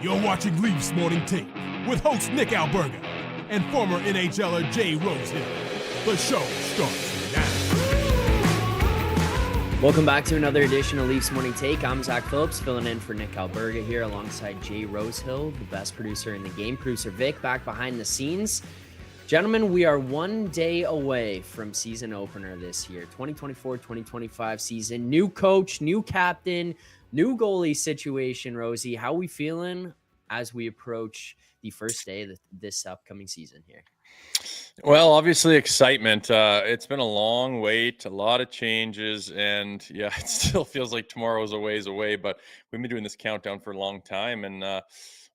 You're watching Leafs Morning Take with host Nick Alberga and former NHLer Jay Rosehill. The show starts now. Welcome back to another edition of Leafs Morning Take. I'm Zack Phillips, filling in for Nick Alberga here alongside Jay Rosehill, the best producer in the game. Producer Vic back behind the scenes. Gentlemen, we are 1 day away from season opener this year, 2024-2025 season. New coach, new captain, new goalie situation, Rosie. How are we feeling as we approach the first day of this upcoming season here? Well, obviously excitement. It's been a long wait, a lot of changes, and yeah, it still feels like tomorrow's a ways away, but we've been doing this countdown for a long time, and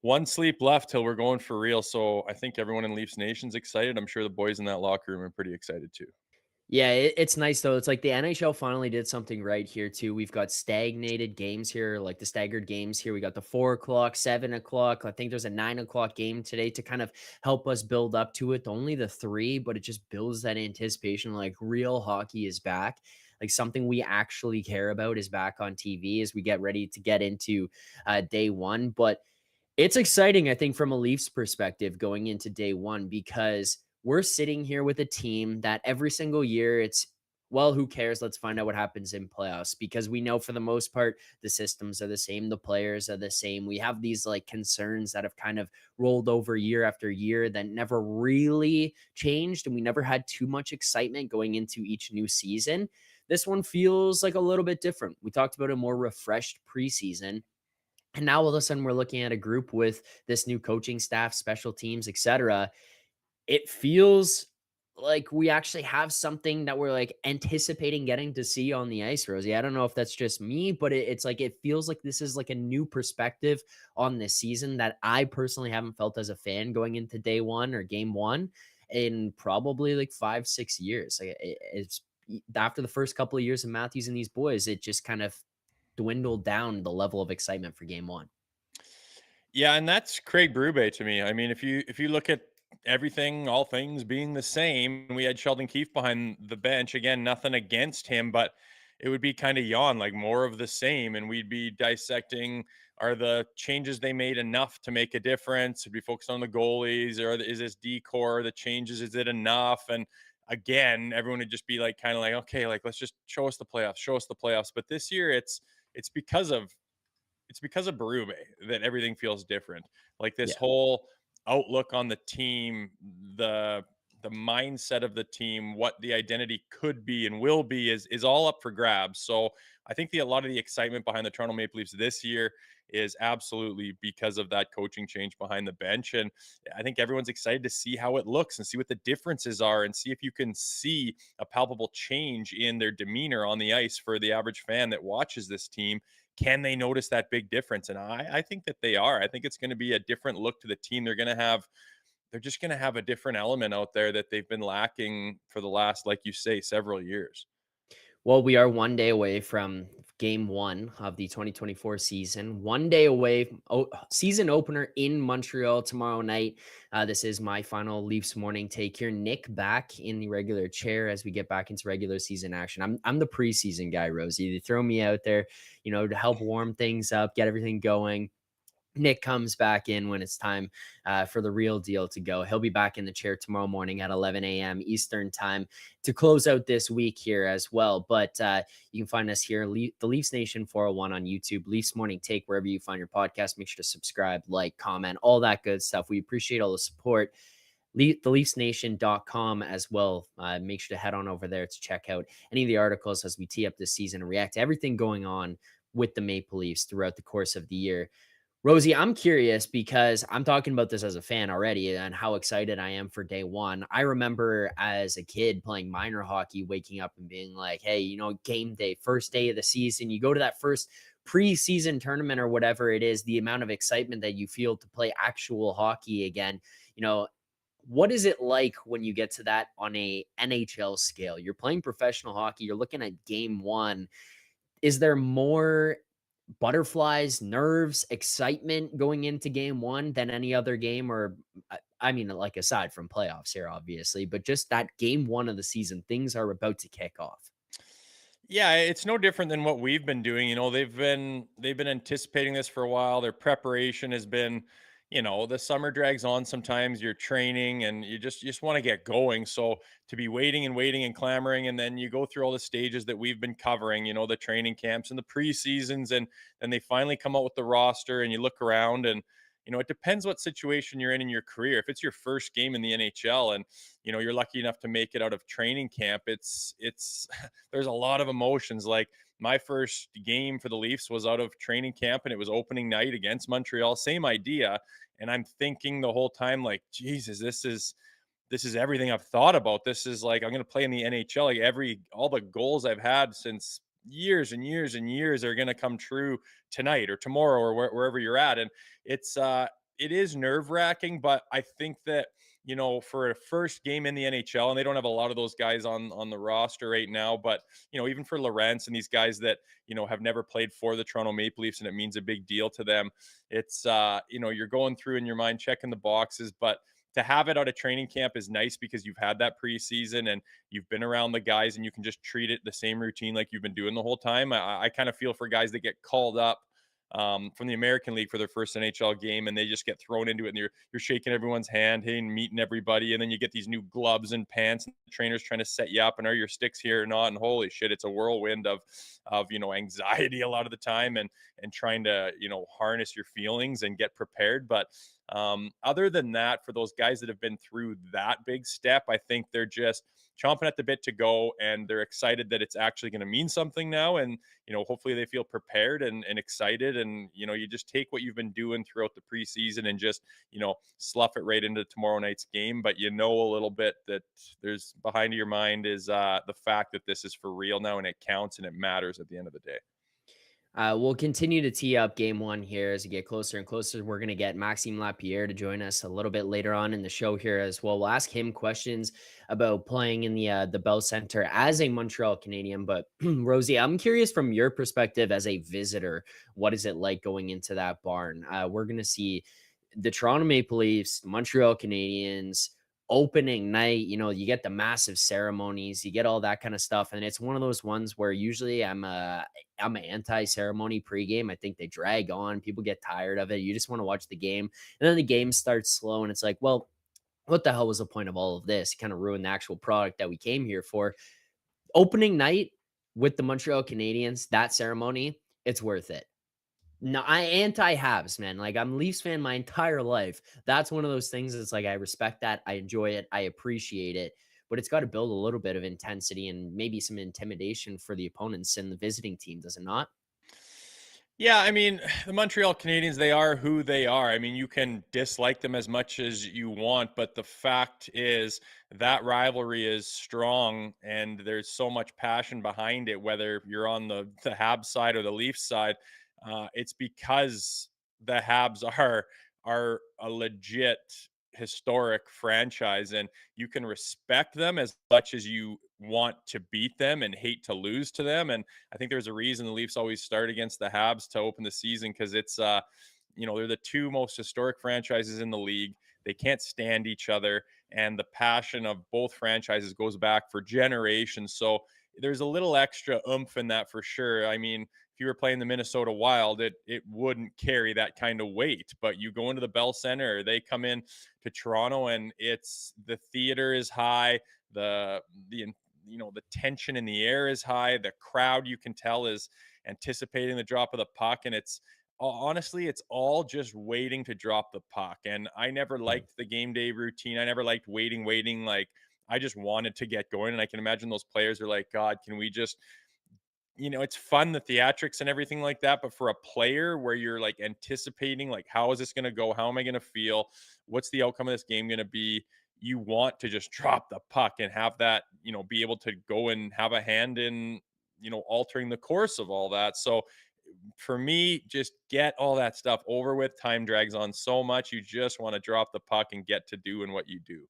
one sleep left till we're going for real. So I think everyone in Leafs Nation's excited. I'm sure the boys in that locker room are pretty excited too. Yeah, it's nice though. It's like the NHL finally did something right here too. We've got stagnated games here, like the staggered games here. We got the 4 o'clock, 7 o'clock. I think there's a 9 o'clock game today to kind of help us build up to it. Only the 3, but it just builds that anticipation. Like real hockey is back. Like something we actually care about is back on TV as we get ready to get into day one. But it's exciting, I think, from a Leafs perspective going into day one, because we're sitting here with a team that every single year it's, well, who cares? Let's find out what happens in playoffs, because we know for the most part, the systems are the same. The players are the same. We have these like concerns that have kind of rolled over year after year that never really changed. And we never had too much excitement going into each new season. This one feels like a little bit different. We talked about a more refreshed preseason. And now all of a sudden we're looking at a group with this new coaching staff, special teams, etc. It feels like we actually have something that we're like anticipating getting to see on the ice, Rosie. I don't know if that's just me, but it's like it feels like this is like a new perspective on this season that I personally haven't felt as a fan going into day one or game one in probably like 5-6 years. Like it's after the first couple of years of Matthews and these boys, it just kind of dwindled down the level of excitement for game one. Yeah, and that's Craig Berube to me. I mean, if you look at everything, all things being the same, we had Sheldon Keefe behind the bench. Again, nothing against him, but it would be kind of yawn, like more of the same, and we'd be dissecting, are the changes they made enough to make a difference? Should we focus on the goalies, or is this decor, the changes, is it enough? And again, everyone would just be like kind of like, okay, like let's just show us the playoffs. But this year it's because of Berube that everything feels different. Like this whole outlook on the team, the mindset of the team, what the identity could be and will be is all up for grabs. So I think a lot of the excitement behind the Toronto Maple Leafs this year is absolutely because of that coaching change behind the bench. And I think everyone's excited to see how it looks and see what the differences are and see if you can see a palpable change in their demeanor on the ice for the average fan that watches this team. Can they notice that big difference? And I think that they are. I think it's going to be a different look to the team. They're just going to have a different element out there that they've been lacking for the last, like you say, several years. Well, we are 1 day away from game one of the 2024 season. 1 day away, season opener in Montreal tomorrow night. This is my final Leafs morning take here. Nick back in the regular chair as we get back into regular season action. I'm the preseason guy, Rosie. They throw me out there, to help warm things up, get everything going. Nick comes back in when it's time for the real deal to go. He'll be back in the chair tomorrow morning at 11 a.m. Eastern time to close out this week here as well. But you can find us here, the Leafs Nation 401 on YouTube, Leafs Morning Take, wherever you find your podcast. Make sure to subscribe, like, comment, all that good stuff. We appreciate all the support. TheLeafsNation.com as well. Make sure to head on over there to check out any of the articles as we tee up this season and react to everything going on with the Maple Leafs throughout the course of the year. Rosie, I'm curious because I'm talking about this as a fan already and how excited I am for day one. I remember as a kid playing minor hockey, waking up and being like, hey, game day, first day of the season, you go to that first preseason tournament or whatever it is, the amount of excitement that you feel to play actual hockey again. What is it like when you get to that on a NHL scale? You're playing professional hockey, you're looking at game one. Is there more butterflies, nerves, excitement going into game one than any other game? Or I mean, like aside from playoffs here, obviously, but just that game one of the season, things are about to kick off. Yeah, it's no different than what we've been doing. They've been anticipating this for a while. Their preparation has been, the summer drags on sometimes. You're training and you just want to get going. So to be waiting and waiting and clamoring, and then you go through all the stages that we've been covering, the training camps and the preseasons, and then they finally come out with the roster, and you look around and it depends what situation you're in your career. If it's your first game in the NHL and you're lucky enough to make it out of training camp, it's there's a lot of emotions. Like my first game for the Leafs was out of training camp and it was opening night against Montreal. Same idea. And I'm thinking the whole time, like, Jesus, this is everything I've thought about. This is like I'm gonna play in the NHL. Like all the goals I've had since years and years and years are gonna come true tonight or tomorrow or wherever you're at. And it is nerve wracking, but I think that for a first game in the NHL, and they don't have a lot of those guys on the roster right now, but even for Lorentz and these guys that have never played for the Toronto Maple Leafs, and it means a big deal to them. It's you're going through in your mind checking the boxes, but to have it out of training camp is nice because you've had that preseason and you've been around the guys and you can just treat it the same routine like you've been doing the whole time. I kind of feel for guys that get called up from the American League for their first NHL game, and they just get thrown into it, and you're shaking everyone's hand, hey, and meeting everybody, and then you get these new gloves and pants, and the trainers trying to set you up, and are your sticks here or not? And holy shit, it's a whirlwind of anxiety a lot of the time, and trying to harness your feelings and get prepared. But other than that, for those guys that have been through that big step, I think they're just chomping at the bit to go, and they're excited that it's actually going to mean something now. And hopefully they feel prepared and excited. And you just take what you've been doing throughout the preseason and just slough it right into tomorrow night's game. But a little bit that there's behind your mind is the fact that this is for real now, and it counts and it matters at the end of the day. We'll continue to tee up game one here as we get closer and closer. We're going to get Maxime Lapierre to join us a little bit later on in the show here as well. We'll ask him questions about playing in the Bell Center as a Montreal Canadian. But Rosie, I'm curious from your perspective as a visitor, what is it like going into that barn? We're going to see the Toronto Maple Leafs, Montreal Canadiens, opening night. You get the massive ceremonies, you get all that kind of stuff, and it's one of those ones where usually I'm an anti-ceremony pregame. I think they drag on, people get tired of it, you just want to watch the game, and then the game starts slow and it's like, well, what the hell was the point of all of this? Kind of ruin the actual product that we came here for. Opening night with the Montreal Canadiens, that ceremony, it's worth it. No, I anti-Habs, man. Like, I'm Leafs fan my entire life. That's one of those things. It's like I respect that, I enjoy it, I appreciate it, but it's got to build a little bit of intensity and maybe some intimidation for the opponents and the visiting team, does it not? Yeah, I mean, the Montreal Canadiens, they are who they are. I mean, you can dislike them as much as you want, but the fact is that rivalry is strong and there's so much passion behind it, whether you're on the Habs side or the Leafs side. It's because the Habs are a legit historic franchise, and you can respect them as much as you want to beat them and hate to lose to them. And I think there's a reason the Leafs always start against the Habs to open the season, because it's they're the two most historic franchises in the league. They can't stand each other, and the passion of both franchises goes back for generations. So there's a little extra oomph in that for sure. I mean, if you were playing the Minnesota Wild, it wouldn't carry that kind of weight. But you go into the Bell Center, they come in to Toronto, and it's the theater is high, the tension in the air is high, the crowd, you can tell, is anticipating the drop of the puck, and it's honestly, it's all just waiting to drop the puck. And I never liked the game day routine. I never liked waiting. Like, I just wanted to get going. And I can imagine those players are like, God, can we just, it's fun, the theatrics and everything like that. But for a player where you're like anticipating, like, how is this going to go? How am I going to feel? What's the outcome of this game going to be? You want to just drop the puck and have that, be able to go and have a hand in, altering the course of all that. So for me, just get all that stuff over with. Time drags on so much. You just want to drop the puck and get to doing what you do.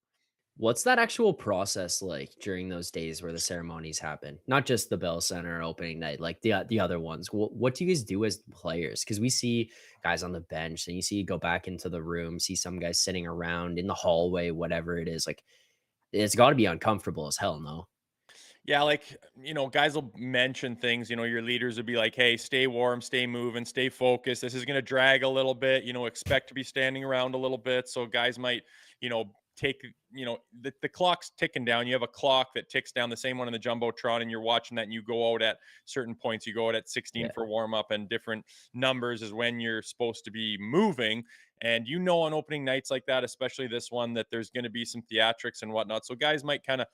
What's that actual process like during those days where the ceremonies happen? Not just the Bell Center opening night, like the other ones. What do you guys do as players? Because we see guys on the bench, and you see you go back into the room, see some guys sitting around in the hallway, whatever it is. Like, it's got to be uncomfortable as hell, no? Yeah, like, guys will mention things, your leaders would be like, "Hey, stay warm, stay moving, stay focused. This is going to drag a little bit, expect to be standing around a little bit." So guys might, take, the clock's ticking down. You have a clock that ticks down, the same one in the Jumbotron, and you're watching that, and you go out at certain points. You go out at 16 Yeah. for warm up, and different numbers is when you're supposed to be moving. And on opening nights like that, especially this one, that there's going to be some theatrics and whatnot. So guys might kind of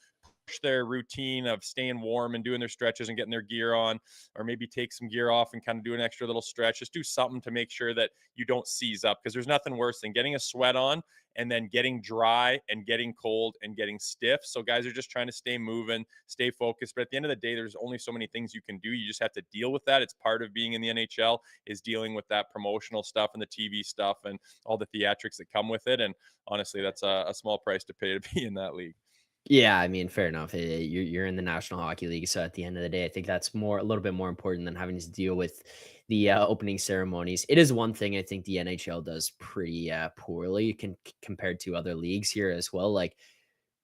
their routine of staying warm and doing their stretches and getting their gear on, or maybe take some gear off and kind of do an extra little stretch. Just do something to make sure that you don't seize up, because there's nothing worse than getting a sweat on and then getting dry and getting cold and getting stiff. So guys are just trying to stay moving, stay focused. But at the end of the day, there's only so many things you can do. You just have to deal with that. It's part of being in the NHL, is dealing with that promotional stuff and the TV stuff and all the theatrics that come with it. And honestly, that's a small price to pay to be in that league. Yeah, I mean, fair enough. You're in the National Hockey League, so at the end of the day, I think that's a little bit more important than having to deal with the opening ceremonies. It is one thing I think the NHL does pretty poorly compared to other leagues here as well. Like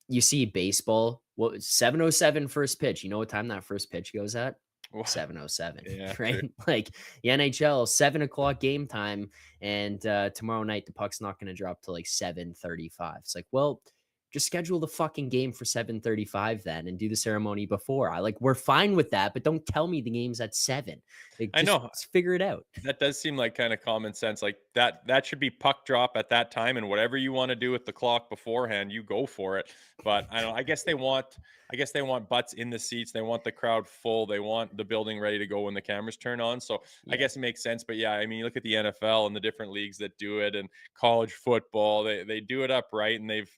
you see baseball, what 7:07 first pitch. You know what time that first pitch goes at? 7:07, Yeah, right? true. Like the NHL, 7 o'clock game time, and tomorrow night the puck's not going to drop till like 7:35. It's like, well, just schedule the fucking game for 7:35 then, and do the ceremony before. We're fine with that, but don't tell me the game's at 7. Like, I know. just figure it out. That does seem like kind of common sense. Like that should be puck drop at that time, and whatever you want to do with the clock beforehand, you go for it. But I don't. I guess they want butts in the seats. They want the crowd full. They want the building ready to go when the cameras turn on. So I Yeah. guess it makes sense. But yeah, I mean, you look at the NFL and the different leagues that do it, and college football. They do it up right, and they've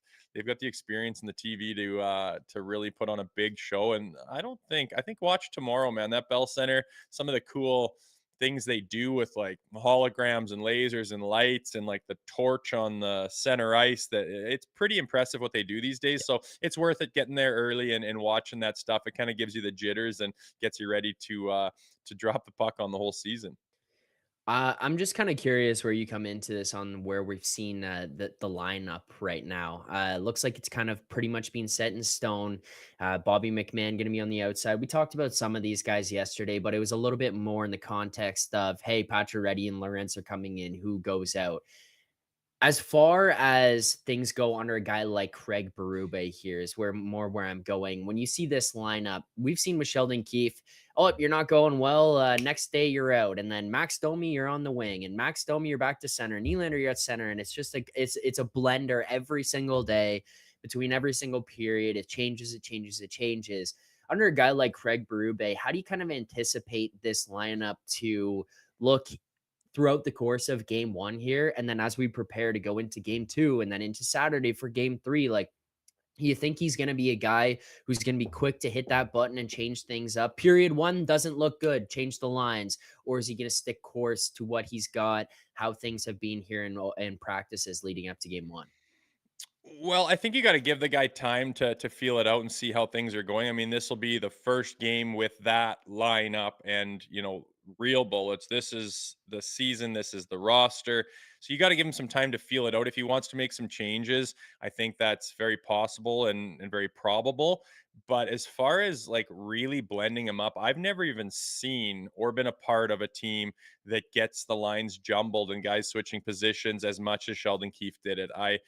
got the experience and the TV to really put on a big show. And I think watch tomorrow, man. That Bell Center, some of the cool things they do with like holograms and lasers and lights and like the torch on the center ice, that it's pretty impressive what they do these days. So it's worth it getting there early and watching that stuff. It kind of gives you the jitters and gets you ready to drop the puck on the whole season. I'm just kind of curious where you come into this on where we've seen the lineup right now. Looks like it's kind of pretty much being set in stone. Bobby McMahon going to be on the outside. We talked about some of these guys yesterday, but it was a little bit more in the context of, hey, Pacioretty and Lawrence are coming in. Who goes out? As far as things go under a guy like Craig Berube here is where I'm going. When you see this lineup, we've seen with Sheldon Keefe, oh, you're not going well. Next day you're out. And then Max Domi, you're on the wing. And Max Domi, you're back to center. Nylander, you're at center. And it's just like it's a blender every single day between every single period. It changes, it changes, it changes. Under a guy like Craig Berube, how do you kind of anticipate this lineup to look throughout the course of game one here? And then as we prepare to go into game two and then into Saturday for game three, like, you think he's going to be a guy who's going to be quick to hit that button and change things up? Period one doesn't look good. Change the lines. Or is he going to stick course to what he's got, how things have been here in practices leading up to game one? Well, I think you got to give the guy time to feel it out and see how things are going. I mean, this will be the first game with that lineup, and real bullets. This is the season. This is the roster. So you got to give him some time to feel it out. If he wants to make some changes, I think that's very possible and very probable. But as far as like really blending him up, I've never even seen or been a part of a team that gets the lines jumbled and guys switching positions as much as Sheldon Keefe did it. I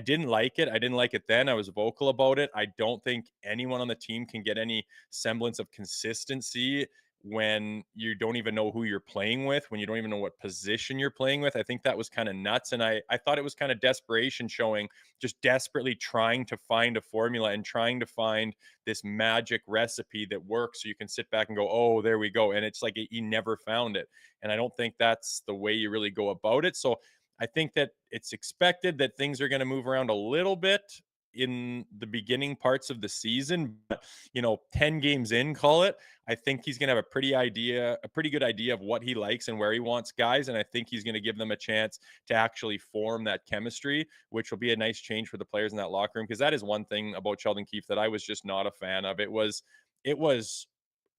didn't like it. I didn't like it then. I was vocal about it. I don't think anyone on the team can get any semblance of consistency when you don't even know who you're playing with, when you don't even know what position you're playing with. I think that was kind of nuts. And I thought it was kind of desperation showing, just desperately trying to find a formula and trying to find this magic recipe that works so you can sit back and go, oh, there we go. And it's like he never found it. And I don't think that's the way you really go about it. So I think that it's expected that things are going to move around a little bit in the beginning parts of the season, but 10 games in, call it. I think he's going to have a pretty good idea of what he likes and where he wants guys. And I think he's going to give them a chance to actually form that chemistry, which will be a nice change for the players in that locker room. Because that is one thing about Sheldon Keefe that I was just not a fan of. It was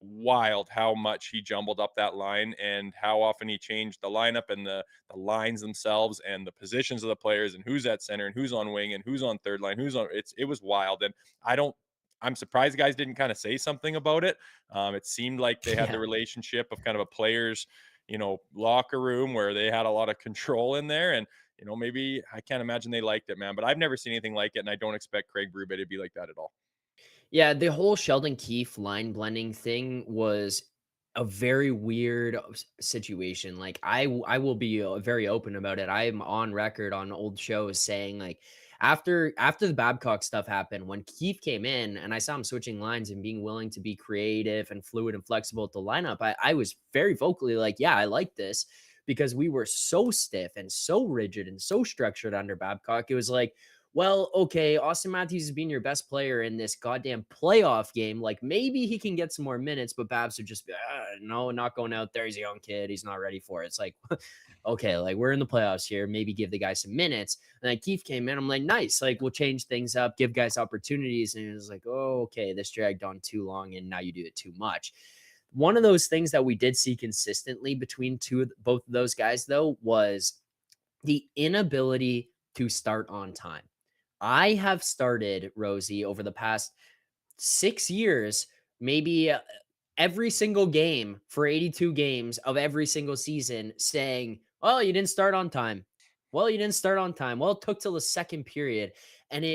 wild how much he jumbled up that line and how often he changed the lineup and the lines themselves and the positions of the players and who's at center and who's on wing and who's on third line, it was wild. And I don't I'm surprised guys didn't kind of say something about it. It seemed like they had the Yeah. relationship of kind of a player's, locker room where they had a lot of control in there. And, maybe I can't imagine they liked it, man. But I've never seen anything like it. And I don't expect Craig Berube to be like that at all. Yeah, the whole Sheldon Keefe line blending thing was a very weird situation. Like I will be very open about it. I am on record on old shows saying like after the Babcock stuff happened, when Keefe came in and I saw him switching lines and being willing to be creative and fluid and flexible at the lineup, I was very vocally like, yeah, I like this because we were so stiff and so rigid and so structured under Babcock. It was like, well, okay, Austin Matthews is being your best player in this goddamn playoff game. Like maybe he can get some more minutes, but Babs would just be, no, not going out there. He's a young kid. He's not ready for it. It's like, okay, like we're in the playoffs here. Maybe give the guy some minutes. And then Keefe came in. I'm like, nice. Like we'll change things up, give guys opportunities. And it was like, oh, okay, this dragged on too long, and now you do it too much. One of those things that we did see consistently between both of those guys, though, was the inability to start on time. I have started, Rosie, over the past 6 years, maybe every single game for 82 games of every single season saying, "Oh, you didn't start on time. Well, you didn't start on time. Well, it took till the second period." And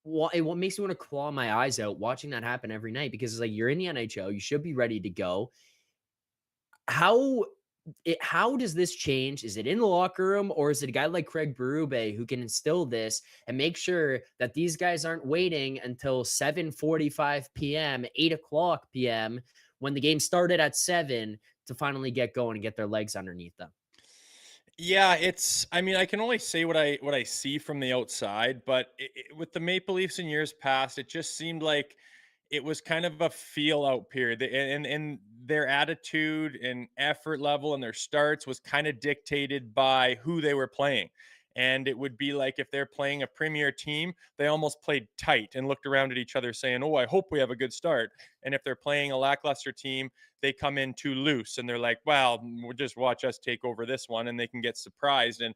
what makes me want to claw my eyes out watching that happen every night, because it's like you're in the NHL, you should be ready to go. How how does this change? Is it in the locker room, or is it a guy like Craig Berube who can instill this and make sure that these guys aren't waiting until 7:45 p.m., 8 o'clock p.m. when the game started at 7 to finally get going and get their legs underneath them? Yeah, I mean, I can only say what I see from the outside, but with the Maple Leafs in years past, it just seemed like it was kind of a feel out period. And their attitude and effort level and their starts was kind of dictated by who they were playing. And it would be like if they're playing a premier team, they almost played tight and looked around at each other saying, "Oh, I hope we have a good start." And if they're playing a lackluster team, they come in too loose and they're like, "Well, we'll just watch us take over this one," and they can get surprised. And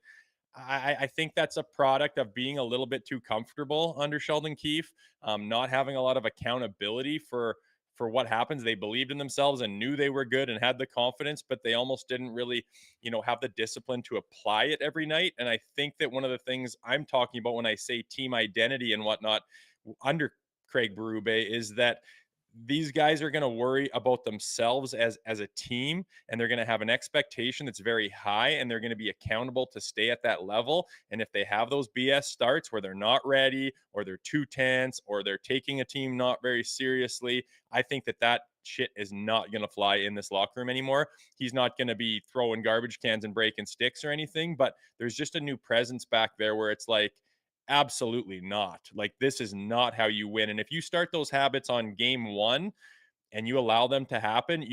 I think that's a product of being a little bit too comfortable under Sheldon Keefe, not having a lot of accountability for what happens. They believed in themselves and knew they were good and had the confidence, but they almost didn't really, have the discipline to apply it every night. And I think that one of the things I'm talking about when I say team identity and whatnot under Craig Berube is that these guys are going to worry about themselves as a team, and they're going to have an expectation that's very high, and they're going to be accountable to stay at that level. And if they have those BS starts where they're not ready, or they're too tense, or they're taking a team not very seriously, I think that shit is not going to fly in this locker room anymore. He's not going to be throwing garbage cans and breaking sticks or anything, but there's just a new presence back there where it's like, absolutely not. Like, this is not how you win. And if you start those habits on game one and you allow them to happen,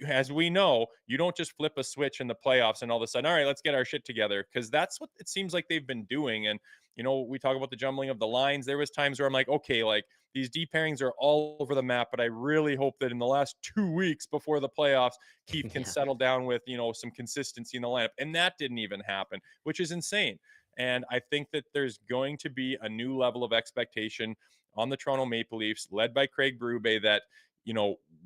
as we know, you don't just flip a switch in the playoffs and all of a sudden, all right, let's get our shit together. Because that's what it seems like they've been doing. And, we talk about the jumbling of the lines. There was times where I'm like, okay, like these deep pairings are all over the map, but I really hope that in the last 2 weeks before the playoffs, Keith can Yeah. settle down with, some consistency in the lineup. And that didn't even happen, which is insane. And I think that there's going to be a new level of expectation on the Toronto Maple Leafs, led by Craig Berube, that,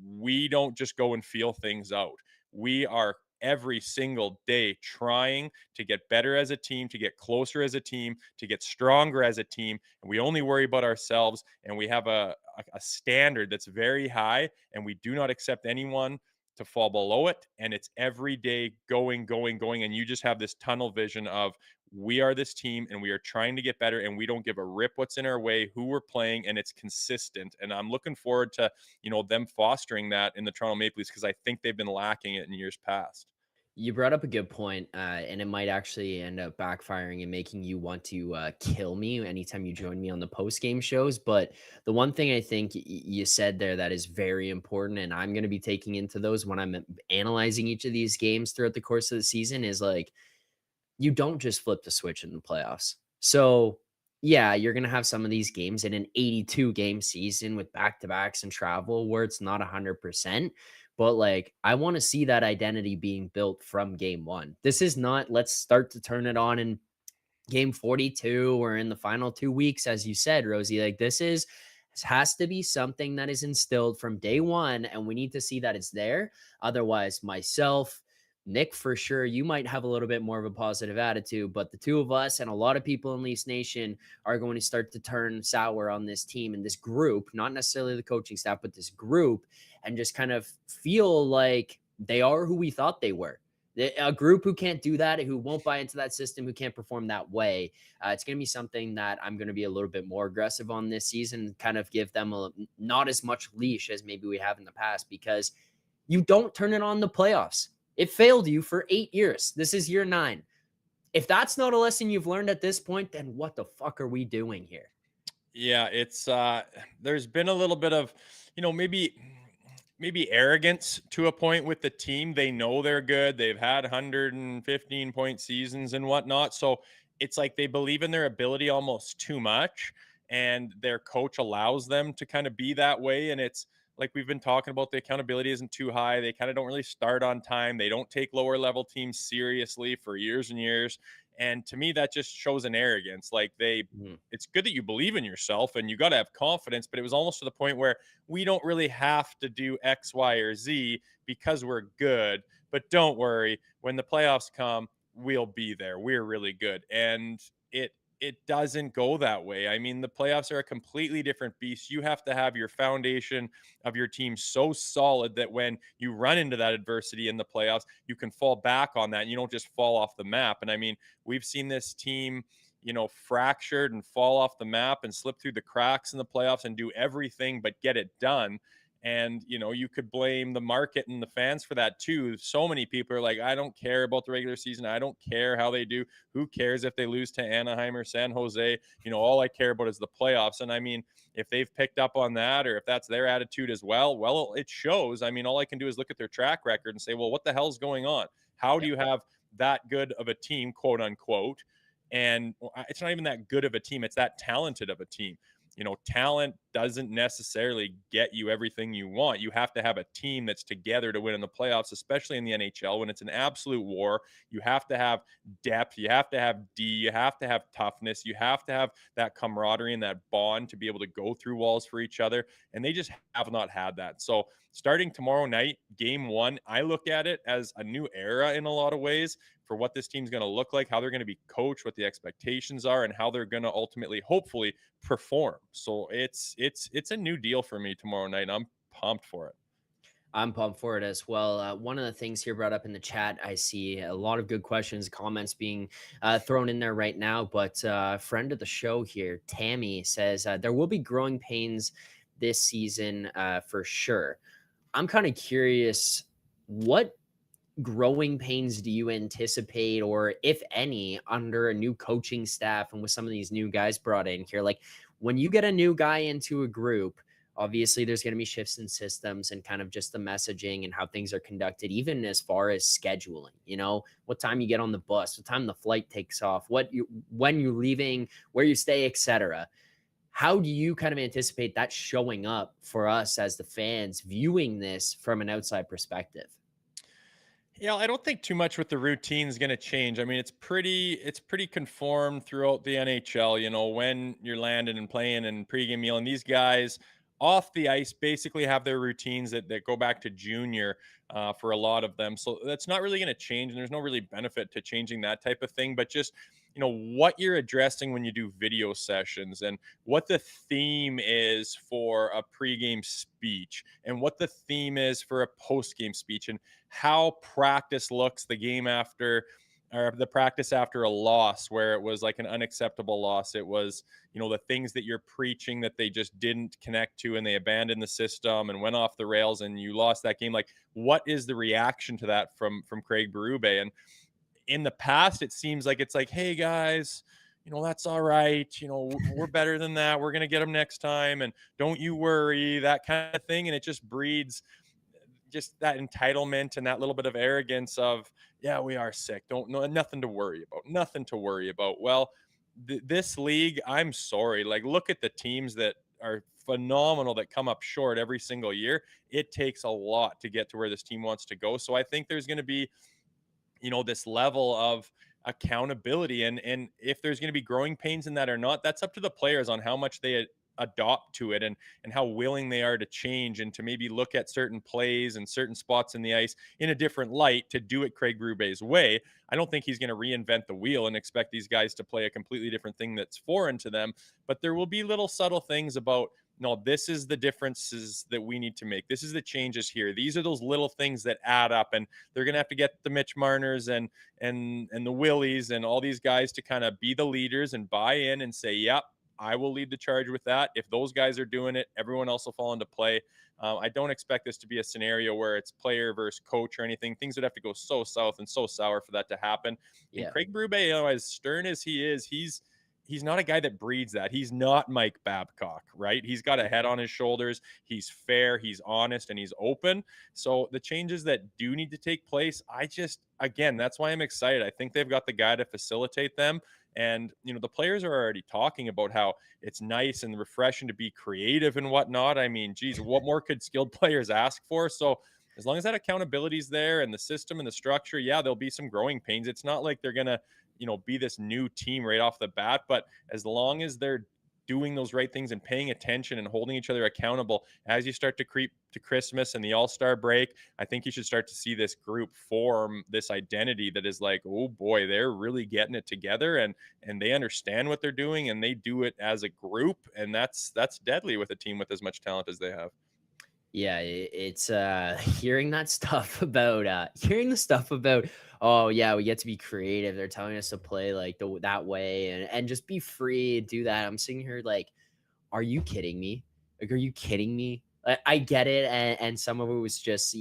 we don't just go and feel things out. We are every single day trying to get better as a team, to get closer as a team, to get stronger as a team. And we only worry about ourselves. And we have a standard that's very high, and we do not accept anyone to fall below it. And it's every day going, going, going. And you just have this tunnel vision of, we are this team and we are trying to get better, and we don't give a rip what's in our way, who we're playing, and it's consistent. And I'm looking forward to, them fostering that in the Toronto Maple Leafs, because I think they've been lacking it in years past. You brought up a good point, and it might actually end up backfiring and making you want to kill me anytime you join me on the post game shows. But the one thing I think you said there that is very important, and I'm going to be taking into those when I'm analyzing each of these games throughout the course of the season, is like, you don't just flip the switch in the playoffs. So, yeah, you're going to have some of these games in an 82 game season with back to backs and travel where it's not 100%. But like, I want to see that identity being built from game one. This is not, let's start to turn it on in game 42 or in the final 2 weeks, as you said, Rosie. Like, this is This has to be something that is instilled from day one, and we need to see that it's there. Otherwise, myself, Nick, for sure, you might have a little bit more of a positive attitude, but the two of us and a lot of people in Leafs Nation are going to start to turn sour on this team and this group, not necessarily the coaching staff, but this group, and just kind of feel like they are who we thought they were. A group who can't do that, who won't buy into that system, who can't perform that way. It's going to be something that I'm going to be a little bit more aggressive on this season, kind of give them not as much leash as maybe we have in the past, because you don't turn it on the playoffs. It failed you for 8 years. This is year 9. If that's not a lesson you've learned at this point, then what the fuck are we doing here? Yeah, it's there's been a little bit of, maybe arrogance to a point with the team. They know they're good. They've had 115-point seasons and whatnot. So it's like they believe in their ability almost too much, and their coach allows them to kind of be that way. And it's like we've been talking about, the accountability isn't too high. They kind of don't really start on time. They don't take lower level teams seriously for years and years. And to me, that just shows an arrogance. Like it's good that you believe in yourself and you got to have confidence, but it was almost to the point where we don't really have to do X, Y, or Z because we're good. But don't worry, when the playoffs come, we'll be there. We're really good. And it doesn't go that way. I mean, the playoffs are a completely different beast. You have to have your foundation of your team so solid that when you run into that adversity in the playoffs, you can fall back on that and you don't just fall off the map. And I mean, we've seen this team, fractured and fall off the map and slip through the cracks in the playoffs and do everything but get it done. And, you could blame the market and the fans for that too. So many people are like, I don't care about the regular season. I don't care how they do. Who cares if they lose to Anaheim or San Jose? All I care about is the playoffs. And I mean, if they've picked up on that, or if that's their attitude as well, it shows. I mean, all I can do is look at their track record and say, well, what the hell's going on? How do you have that good of a team, quote unquote? And it's not even that good of a team. It's that talented of a team. Talent doesn't necessarily get you everything you want. You have to have a team that's together to win in the playoffs, especially in the NHL when it's an absolute war. You have to have depth. You have to have D. You have to have toughness. You have to have that camaraderie and that bond to be able to go through walls for each other. And they just have not had that. So starting tomorrow night, game 1, I look at it as a new era in a lot of ways for what this team's going to look like, how they're going to be coached, what the expectations are, and how they're going to ultimately, hopefully, perform. So it's a new deal for me tomorrow night. I'm pumped for it. I'm pumped for it as well. One of the things here brought up in the chat, I see a lot of good questions, comments being thrown in there right now. But friend of the show here, Tammy, says there will be growing pains this season for sure. I'm kind of curious, what growing pains do you anticipate, or if any, under a new coaching staff and with some of these new guys brought in here? Like, when you get a new guy into a group, obviously there's going to be shifts in systems and kind of just the messaging and how things are conducted, even as far as scheduling, what time you get on the bus, what time the flight takes off, when you're leaving, where you stay, etc. How do you kind of anticipate that showing up for us as the fans viewing this from an outside perspective? Yeah, I don't think too much with the routine is going to change. I mean, it's pretty conformed throughout the NHL, when you're landing and playing and pregame meal. And these guys off the ice basically have their routines that go back to junior for a lot of them. So that's not really going to change. And there's no really benefit to changing that type of thing. But just, what you're addressing when you do video sessions, and what the theme is for a pregame speech, and what the theme is for a postgame speech, and how practice looks the game after, or the practice after a loss where it was like an unacceptable loss. It was, the things that you're preaching that they just didn't connect to, and they abandoned the system and went off the rails and you lost that game. Like, what is the reaction to that from Craig Berube? And in the past, it seems like it's like, hey guys, that's all right. We're better than that. We're going to get them next time. And don't you worry, that kind of thing. And it just breeds just that entitlement and that little bit of arrogance of, yeah, we are sick. Nothing to worry about. Well, this league, I'm sorry. Like, look at the teams that are phenomenal that come up short every single year. It takes a lot to get to where this team wants to go. So I think there's going to be, this level of accountability, and if there's going to be growing pains in that or not, that's up to the players on how much they adopt to it, and how willing they are to change and to maybe look at certain plays and certain spots in the ice in a different light to do it Craig Berube's way. I don't think he's going to reinvent the wheel and expect these guys to play a completely different thing that's foreign to them, but there will be little subtle things about, no, this is the differences that we need to make. This is the changes here. These are those little things that add up, and they're going to have to get the Mitch Marners and the Willies and all these guys to kind of be the leaders and buy in and say, "Yep, I will lead the charge with that." If those guys are doing it, everyone else will fall into play. I don't expect this to be a scenario where it's player versus coach or anything. Things would have to go so south and so sour for that to happen. And Yeah. Craig Berube, as stern as he is, he's not a guy that breeds that. He's not Mike Babcock, right? He's got a head on his shoulders. He's fair, he's honest, and he's open. So the changes that do need to take place, again, that's why I'm excited. I think they've got the guy to facilitate them. And, the players are already talking about how it's nice and refreshing to be creative and whatnot. I mean, geez, what more could skilled players ask for? So as long as that accountability is there and the system and the structure, yeah, there'll be some growing pains. It's not like they're going to, be this new team right off the bat. But as long as they're doing those right things and paying attention and holding each other accountable as you start to creep to Christmas and the All-Star break, I think you should start to see this group form this identity that is like, oh boy, they're really getting it together, and they understand what they're doing and they do it as a group, and that's deadly with a team with as much talent as they have. Yeah, it's hearing that stuff about hearing the stuff about, oh yeah, we get to be creative. They're telling us to play like that way and just be free and do that. I'm sitting here like, are you kidding me? Like, are you kidding me? I get it, and some of it was just,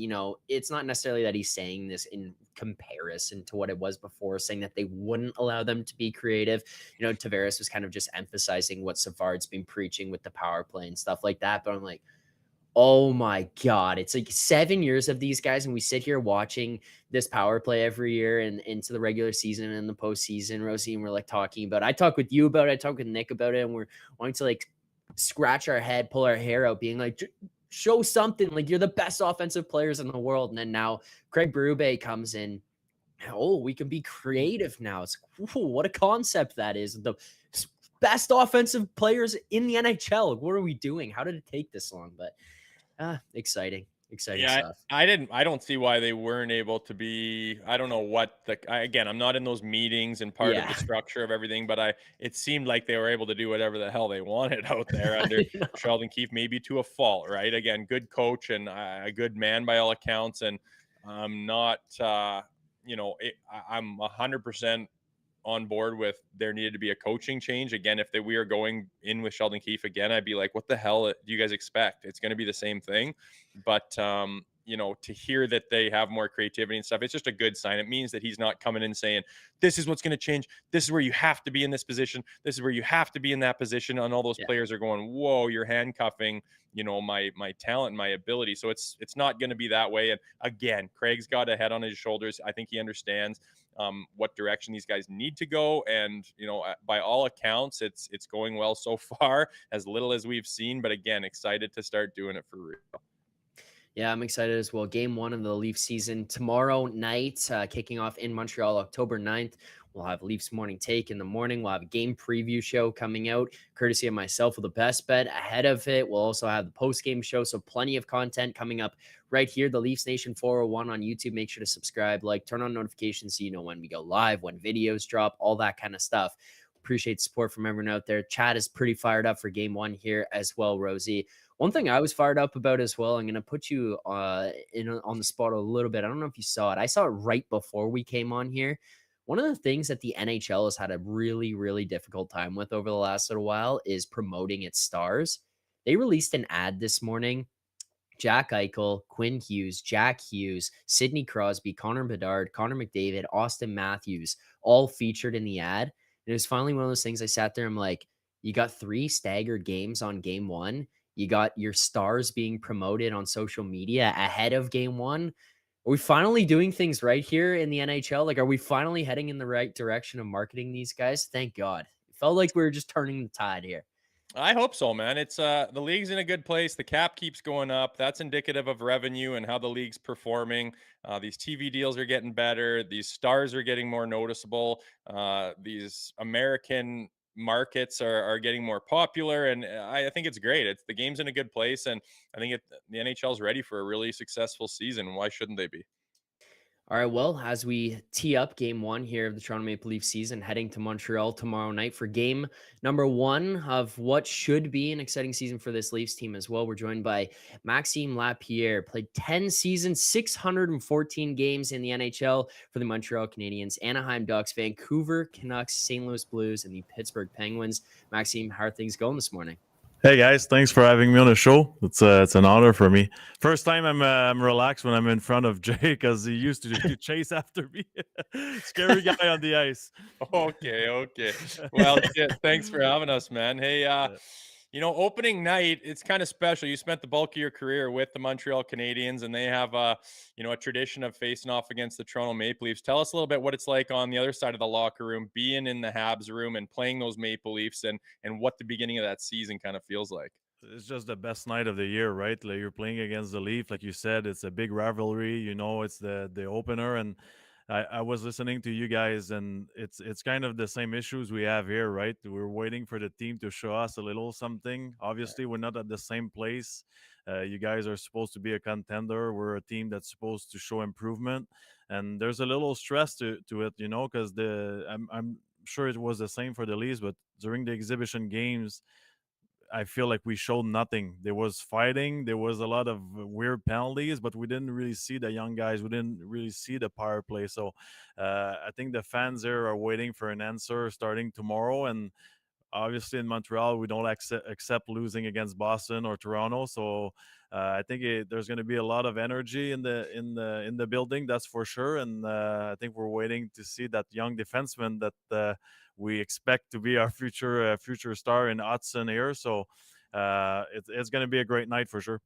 it's not necessarily that he's saying this in comparison to what it was before, saying that they wouldn't allow them to be creative. Tavares was kind of just emphasizing what Savard's been preaching with the power play and stuff like that. But I'm like, oh my God, it's like 7 years of these guys, and we sit here watching this power play every year and into the regular season and the postseason, Rosie, and we're like talking about it. I talk with you about it, I talk with Nick about it, and we're wanting to like scratch our head, pull our hair out, being like, show something, like you're the best offensive players in the world. And then now Craig Berube comes in. Oh, we can be creative now. It's what a concept that is. The best offensive players in the NHL. What are we doing? How did it take this long? But exciting Yeah, stuff. I don't see why they weren't able to be. I don't know again, I'm not in those meetings and part of Yeah. the structure of everything, but it seemed like they were able to do whatever the hell they wanted out there under Sheldon Keefe, maybe to a fault, right? Again, good coach and a good man by all accounts. And I'm not, I'm 100% on board with there needed to be a coaching change. Again, if we are going in with Sheldon Keefe again, I'd be like, what the hell do you guys expect? It's going to be the same thing. But, to hear that they have more creativity and stuff, it's just a good sign. It means that he's not coming in saying, this is what's going to change. This is where you have to be in this position. This is where you have to be in that position. And all those Yeah. players are going, whoa, you're handcuffing, my talent and my ability. So it's not going to be that way. And again, Craig's got a head on his shoulders. I think he understands what direction these guys need to go. And, by all accounts, it's going well so far, as little as we've seen. But again, excited to start doing it for real. Yeah, I'm excited as well. Game 1 of the Leafs season tomorrow night, kicking off in Montreal, October 9th. We'll have Leafs Morning Take in the morning. We'll have a game preview show coming out, courtesy of myself with the best bet ahead of it. We'll also have the post-game show, so plenty of content coming up right here, the Leafs Nation 401 on YouTube. Make sure to subscribe, turn on notifications so you know when we go live, when videos drop, all that kind of stuff. Appreciate the support from everyone out there. Chat is pretty fired up for game 1 here as well, Rosie. One thing I was fired up about as well, I'm going to put you on the spot a little bit. I don't know if you saw it. I saw it right before we came on here. One of the things that the NHL has had a really, really difficult time with over the last little while is promoting its stars. They released an ad this morning. Jack Eichel, Quinn Hughes, Jack Hughes, Sidney Crosby, Connor Bedard, Connor McDavid, Austin Matthews, all featured in the ad. And it was finally one of those things I sat there, I'm like, you got 3 staggered games on game 1. You got your stars being promoted on social media ahead of game 1. Are we finally doing things right here in the NHL? Like, are we finally heading in the right direction of marketing these guys? Thank God. It felt like we were just turning the tide here. I hope so, man. It's the league's in a good place. The cap keeps going up. That's indicative of revenue and how the league's performing. These TV deals are getting better. These stars are getting more noticeable. These American markets are getting more popular, and I think it's great. It's the game's in a good place, and I think the NHL is ready for a really successful season. Why shouldn't they be? All right, well, as we tee up game one here of the Toronto Maple Leafs season, heading to Montreal tomorrow night for game number one of what should be an exciting season for this Leafs team as well. We're joined by Maxime Lapierre, played 10 seasons, 614 games in the NHL for the Montreal Canadiens, Anaheim Ducks, Vancouver Canucks, St. Louis Blues, and the Pittsburgh Penguins. Maxime, how are things going this morning? Hey guys, thanks for having me on the show. It's an honor for me. First time I'm relaxed when I'm in front of Jay because he used to chase after me. Scary guy on the ice. Okay. Well, shit, thanks for having us, man. Hey, opening night, it's kind of special. You spent the bulk of your career with the Montreal Canadiens, and they have a tradition of facing off against the Toronto Maple Leafs. Tell us a little bit what it's like on the other side of the locker room, being in the Habs room and playing those Maple Leafs, and what the beginning of that season kind of feels like. It's just the best night of the year, right? Like you're playing against the Leaf, like you said, it's a big rivalry. It's the opener, and I was listening to you guys, and it's kind of the same issues we have here, right? We're waiting for the team to show us a little something. Obviously, we're not at the same place. You guys are supposed to be a contender. We're a team that's supposed to show improvement, and there's a little stress to it, because I'm sure it was the same for the Leafs, but during the exhibition games I feel like we showed nothing. There was fighting. There was a lot of weird penalties, but we didn't really see the young guys. We didn't really see the power play. So I think the fans there are waiting for an answer starting tomorrow. And obviously in Montreal, we don't accept losing against Boston or Toronto. So I think there's going to be a lot of energy in the building. That's for sure. And I think we're waiting to see that young defenseman that we expect to be our future star in Hudson here. So it's going to be a great night for sure.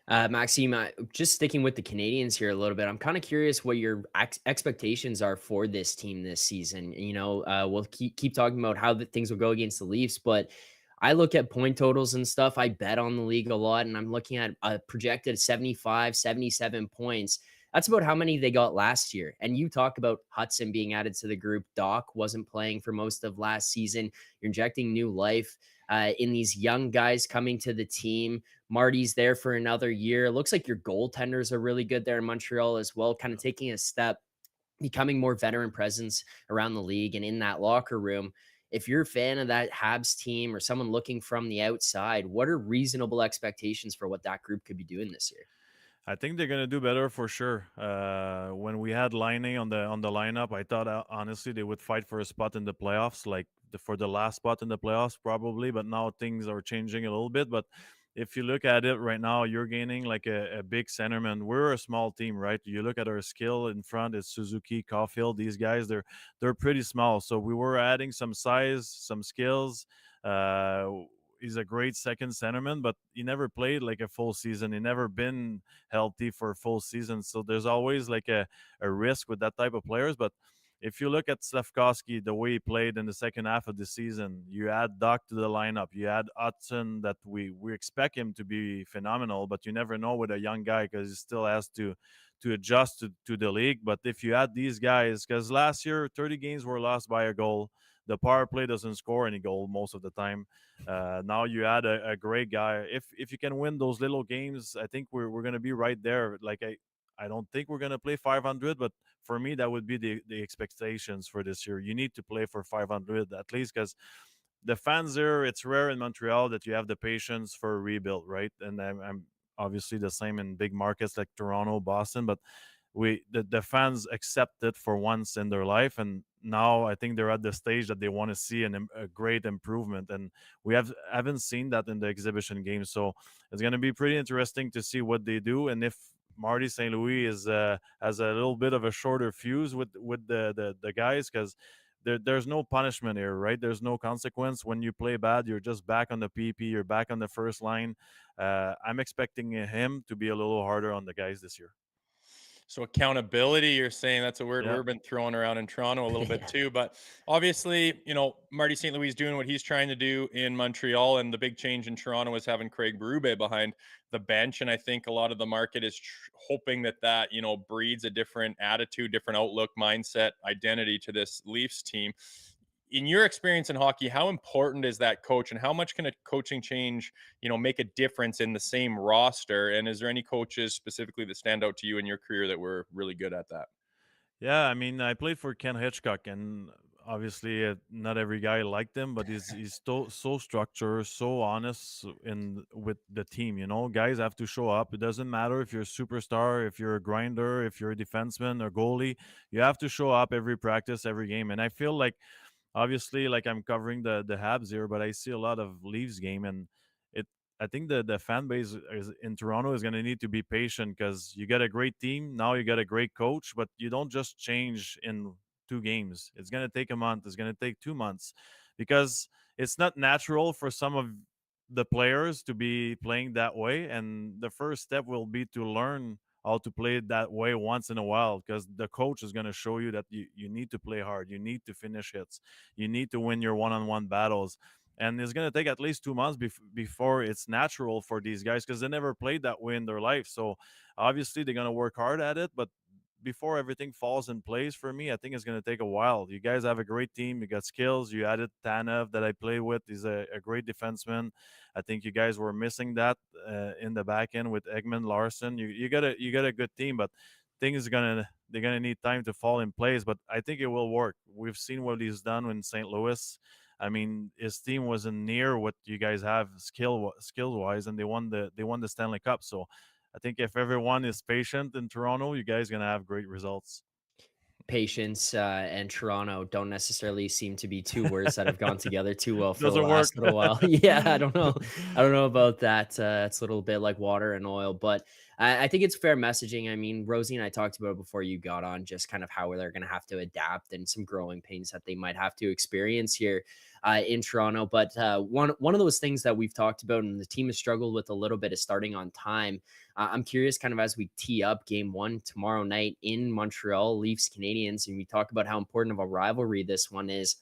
Maxime, just sticking with the Canadians here a little bit, I'm kind of curious what your expectations are for this team this season. We'll keep talking about how things will go against the Leafs, but I look at point totals and stuff. I bet on the league a lot, and I'm looking at a projected 75, 77 points. That's about how many they got last year. And you talk about Hudson being added to the group. Doc wasn't playing for most of last season. You're injecting new life in these young guys coming to the team. Marty's there for another year. It looks like your goaltenders are really good there in Montreal as well, kind of taking a step, becoming more veteran presence around the league and in that locker room. If you're a fan of that Habs team or someone looking from the outside, what are reasonable expectations for what that group could be doing this year? I think they're gonna do better for sure. When we had Laine on the lineup, I thought honestly they would fight for a spot in the playoffs, like for the last spot in the playoffs probably. But now things are changing a little bit. But if you look at it right now, you're gaining like a big centerman. We're a small team, right? You look at our skill in front. It's Suzuki, Caulfield. These guys, they're pretty small. So we were adding some size, some skills. Uh, he's a great second centerman, but he never played like a full season. He never been healthy for a full season. So there's always like a risk with that type of players. But if you look at Slafkovsky, the way he played in the second half of the season, you add Doc to the lineup, you add Hudson, that we expect him to be phenomenal, but you never know with a young guy because he still has to adjust to the league. But if you add these guys, because last year 30 games were lost by a goal, the power play doesn't score any goal most of the time. Now you add a great guy. If you can win those little games, I think we're going to be right there. Like I don't think we're going to play 500, but for me, that would be the expectations for this year. You need to play for 500 at least because the fans there, it's rare in Montreal that you have the patience for a rebuild, right? And I'm obviously the same in big markets like Toronto, Boston, but the fans accept it for once in their life, and now I think they're at the stage that they want to see a great improvement, and we haven't seen that in the exhibition game. So it's going to be pretty interesting to see what they do, and if Marty St. Louis has a little bit of a shorter fuse with the guys, because there's no punishment here, right? There's no consequence. When you play bad, you're just back on the PP, you're back on the first line. I'm expecting him to be a little harder on the guys this year. So accountability, you're saying that's a word Yeah. we've been throwing around in Toronto a little bit Yeah. too. But obviously, Marty St. Louis is doing what he's trying to do in Montreal, and the big change in Toronto is having Craig Berube behind the bench. And I think a lot of the market is hoping that breeds a different attitude, different outlook, mindset, identity to this Leafs team. in your experience in hockey, how important is that coach, and how much can a coaching change, make a difference in the same roster? And is there any coaches specifically that stand out to you in your career that were really good at that? Yeah, I mean, I played for Ken Hitchcock, and obviously, not every guy liked him, but he's so structured, so honest in with the team. You know, guys have to show up. It doesn't matter if you're a superstar, if you're a grinder, if you're a defenseman or goalie. You have to show up every practice, every game. And I feel like, obviously, like I'm covering the Habs here, but I see a lot of Leafs game, and it. I think the fan base in Toronto is going to need to be patient, because you got a great team now, you got a great coach, but you don't just change in 2 games. It's going to take a month. It's going to take 2 months, because it's not natural for some of the players to be playing that way. And the first step will be to learn how to play it that way once in a while, because the coach is going to show you that you need to play hard, you need to finish hits, you need to win your one-on-one battles. And it's going to take at least 2 months before it's natural for these guys, because they never played that way in their life. So obviously they're going to work hard at it, but before everything falls in place for me, I think it's going to take a while. You guys have a great team. You got skills. You added Tanev that I play with. He's a great defenseman. I think you guys were missing that in the back end with Eggman Larson. You got a good team, but they're gonna need time to fall in place. But I think it will work. We've seen what he's done in St. Louis. I mean, his team wasn't near what you guys have skills wise, and they won the Stanley Cup. So I think if everyone is patient in Toronto, you guys gonna have great results. Patience and Toronto don't necessarily seem to be two words that have gone together too well for the Doesn't work. last little while. Yeah, I don't know. I don't know about that. It's a little bit like water and oil, but I think it's fair messaging. I mean, Rosie and I talked about it before you got on, just kind of how they're going to have to adapt and some growing pains that they might have to experience here in Toronto. But one of those things that we've talked about and the team has struggled with a little bit is starting on time. I'm curious, kind of as we tee up game one tomorrow night in Montreal, Leafs Canadians, and we talk about how important of a rivalry this one is.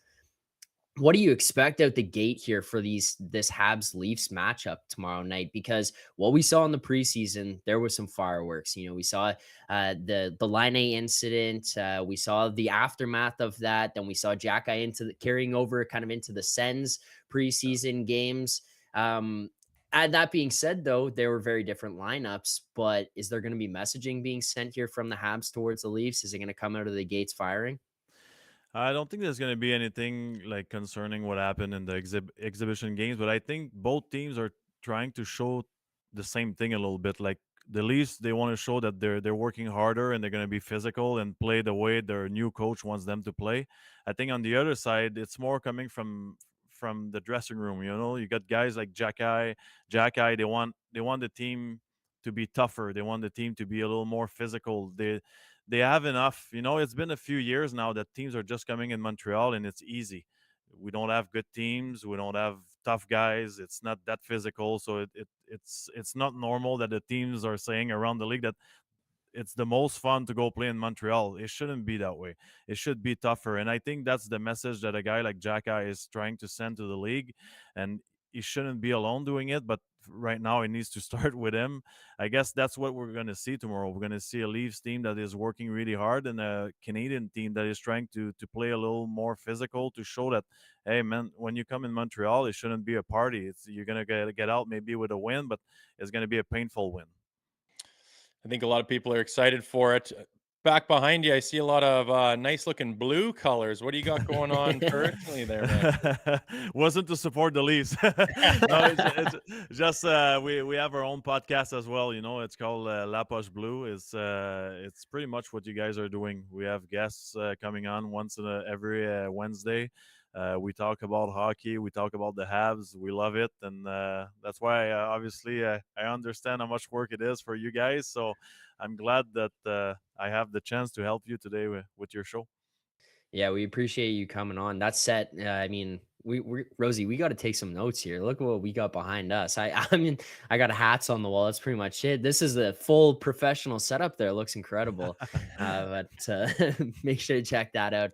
What do you expect out the gate here for this Habs Leafs matchup tomorrow night? Because what we saw in the preseason, there was some fireworks. You know, we saw the Line A incident. We saw the aftermath of that. Then we saw Jack carrying over kind of into the Sens preseason games. And that being said, though, there were very different lineups. But is there going to be messaging being sent here from the Habs towards the Leafs? Is it going to come out of the gates firing? I don't think there's going to be anything like concerning what happened in the exhibition games, but I think both teams are trying to show the same thing a little bit. Like the Leafs, they want to show that they're working harder and they're going to be physical and play the way their new coach wants them to play. I think on the other side, it's more coming from the dressing room. You know, you got guys like Jacky. They want the team to be tougher. They want the team to be a little more physical. They have enough. You know, it's been a few years now that teams are just coming in Montreal and it's easy. We don't have good teams. We don't have tough guys. It's not that physical. So it's not normal that the teams are saying around the league that it's the most fun to go play in Montreal. It shouldn't be that way. It should be tougher. And I think that's the message that a guy like Jacky is trying to send to the league. And he shouldn't be alone doing it, but right now it needs to start with him. I guess that's what we're going to see tomorrow. We're going to see a Leafs team that is working really hard and a Canadian team that is trying to play a little more physical to show that, hey, man, when you come in Montreal, it shouldn't be a party. You're going to get out maybe with a win, but it's going to be a painful win. I think a lot of people are excited for it. Back behind you, I see a lot of nice looking blue colors. What do you got going on personally there, man? Wasn't to support the Leafs. No, it's just we have our own podcast as well. You know, it's called La Poche Blue. It's pretty much what you guys are doing. We have guests coming on once every Wednesday. We talk about hockey. We talk about the Habs. We love it, and that's why obviously I understand how much work it is for you guys. So I'm glad that I have the chance to help you today with your show. Yeah, we appreciate you coming on. That set, I mean, Rosie, we got to take some notes here. Look what we got behind us. I mean, I got hats on the wall. That's pretty much it. This is the full professional setup there. It looks incredible. But make sure to check that out.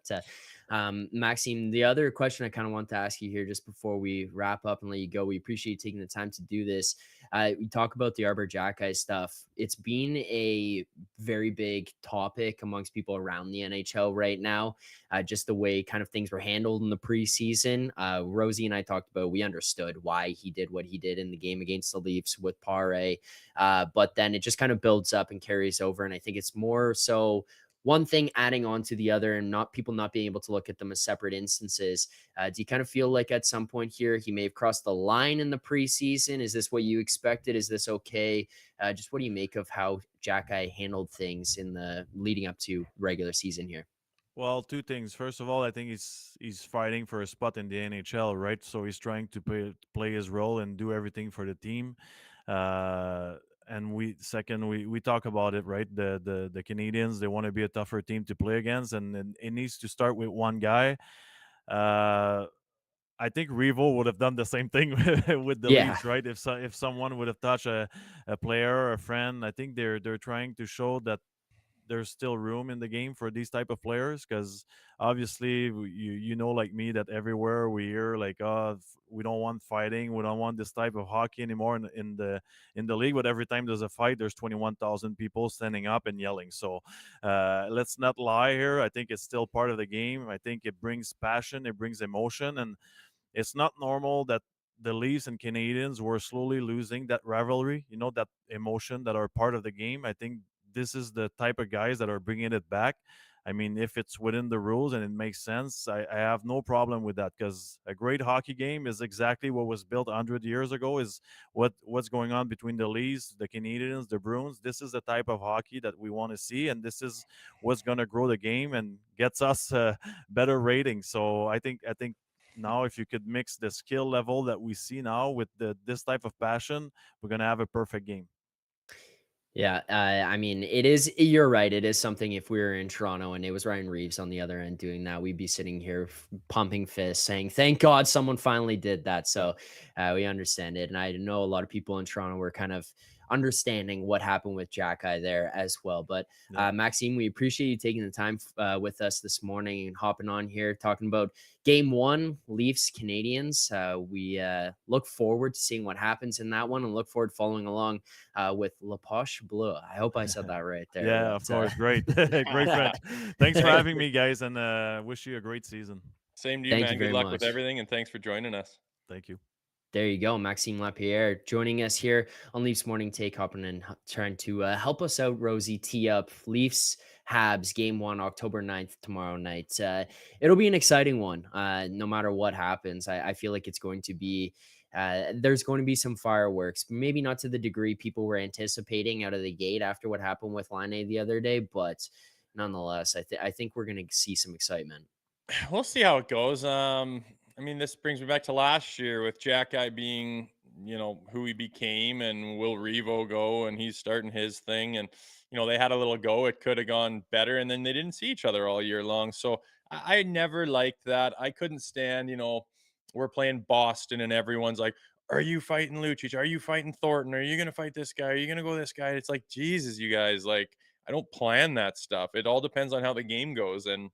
Maxime, the other question I kind of want to ask you here just before we wrap up and let you go, we appreciate you taking the time to do this. We talk about the Arbor Jackeye stuff. It's been a very big topic amongst people around the NHL right now. Just the way kind of things were handled in the preseason. Rosie and I talked about, we understood why he did what he did in the game against the Leafs with Pare. But then it just kind of builds up and carries over. And I think it's more so one thing adding on to the other and not people not being able to look at them as separate instances. Do you kind of feel like at some point here he may have crossed the line in the preseason? Is this what you expected? Is this okay? Just what do you make of how Jackeye handled things in the leading up to regular season here? Well, two things. First of all, I think he's fighting for a spot in the NHL, right? So he's trying to play his role and do everything for the team. Uh, and we talk about it, right? The Canadians, they want to be a tougher team to play against, and it needs to start with one guy. Uh, I think Revo would have done the same thing with the Yeah. Leafs, right? If someone would have touched a player or a friend, I think they're trying to show that there's still room in the game for these type of players, because obviously you know, like me, that everywhere we hear like, oh, we don't want fighting, we don't want this type of hockey anymore in the league. But every time there's a fight, there's 21,000 people standing up and yelling. So let's not lie here. I think it's still part of the game. I think it brings passion, it brings emotion, and it's not normal that the Leafs and Canadians were slowly losing that rivalry, you know, that emotion that are part of the game. I think this is the type of guys that are bringing it back. I mean, if it's within the rules and it makes sense, I have no problem with that, because a great hockey game is exactly what was built 100 years ago, is what's going on between the Leafs, the Canadians, the Bruins. This is the type of hockey that we want to see, and this is what's going to grow the game and gets us better ratings. So I think now, if you could mix the skill level that we see now with this type of passion, we're gonna have a perfect game. Yeah, I mean, it is. You're right. It is something. If we were in Toronto and it was Ryan Reeves on the other end doing that, we'd be sitting here pumping fists, saying, "Thank God someone finally did that." Yeah, So we understand it, and I know a lot of people in Toronto were kind of understanding what happened with Jackeye there as well. But yeah. Maxime, we appreciate you taking the time with us this morning and hopping on here talking about Game One, Leafs Canadians. We look forward to seeing what happens in that one, and look forward to following along with La Poche Bleu. I hope I said that right there. Yeah, of But course. Great. Great French. Thanks for having me, guys, and wish you a great season. Same to you, thank you man. Good very luck with much. everything, and thanks for joining us. Thank you. There you go, Maxime Lapierre joining us here on Leafs Morning Take, hopping and trying to help us out, Rosie, tee up Leafs Habs Game 1, October 9th, tomorrow night. It'll be an exciting one, no matter what happens. I feel like it's going to be, there's going to be some fireworks, maybe not to the degree people were anticipating out of the gate after what happened with Line the other day, but nonetheless, I think we're going to see some excitement. We'll see how it goes. I mean, this brings me back to last year with Jack Guy being, who he became, and will Revo go, and he's starting his thing, and they had a little go. It could have gone better, and then they didn't see each other all year long. So I never liked that. I couldn't stand, we're playing Boston, and everyone's like, "Are you fighting Lucic? Are you fighting Thornton? Are you gonna fight this guy? Are you gonna go this guy?" It's like, Jesus, you guys, like, I don't plan that stuff. It all depends on how the game goes, and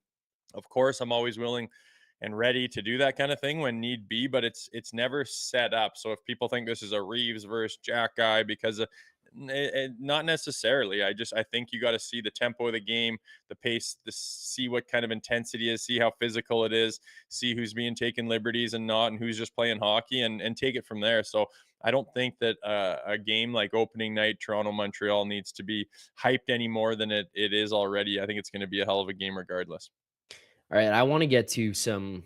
of course, I'm always willing and ready to do that kind of thing when need be, but it's never set up. So if people think this is a Reeves versus Jack guy, because not necessarily. I think you got to see the tempo of the game, the pace, see what kind of intensity is, see how physical it is, see who's being taken liberties and not, and who's just playing hockey, and take it from there. So I don't think that a game like opening night Toronto Montreal needs to be hyped any more than it is already. I think it's going to be a hell of a game regardless. All right, I want to get to some,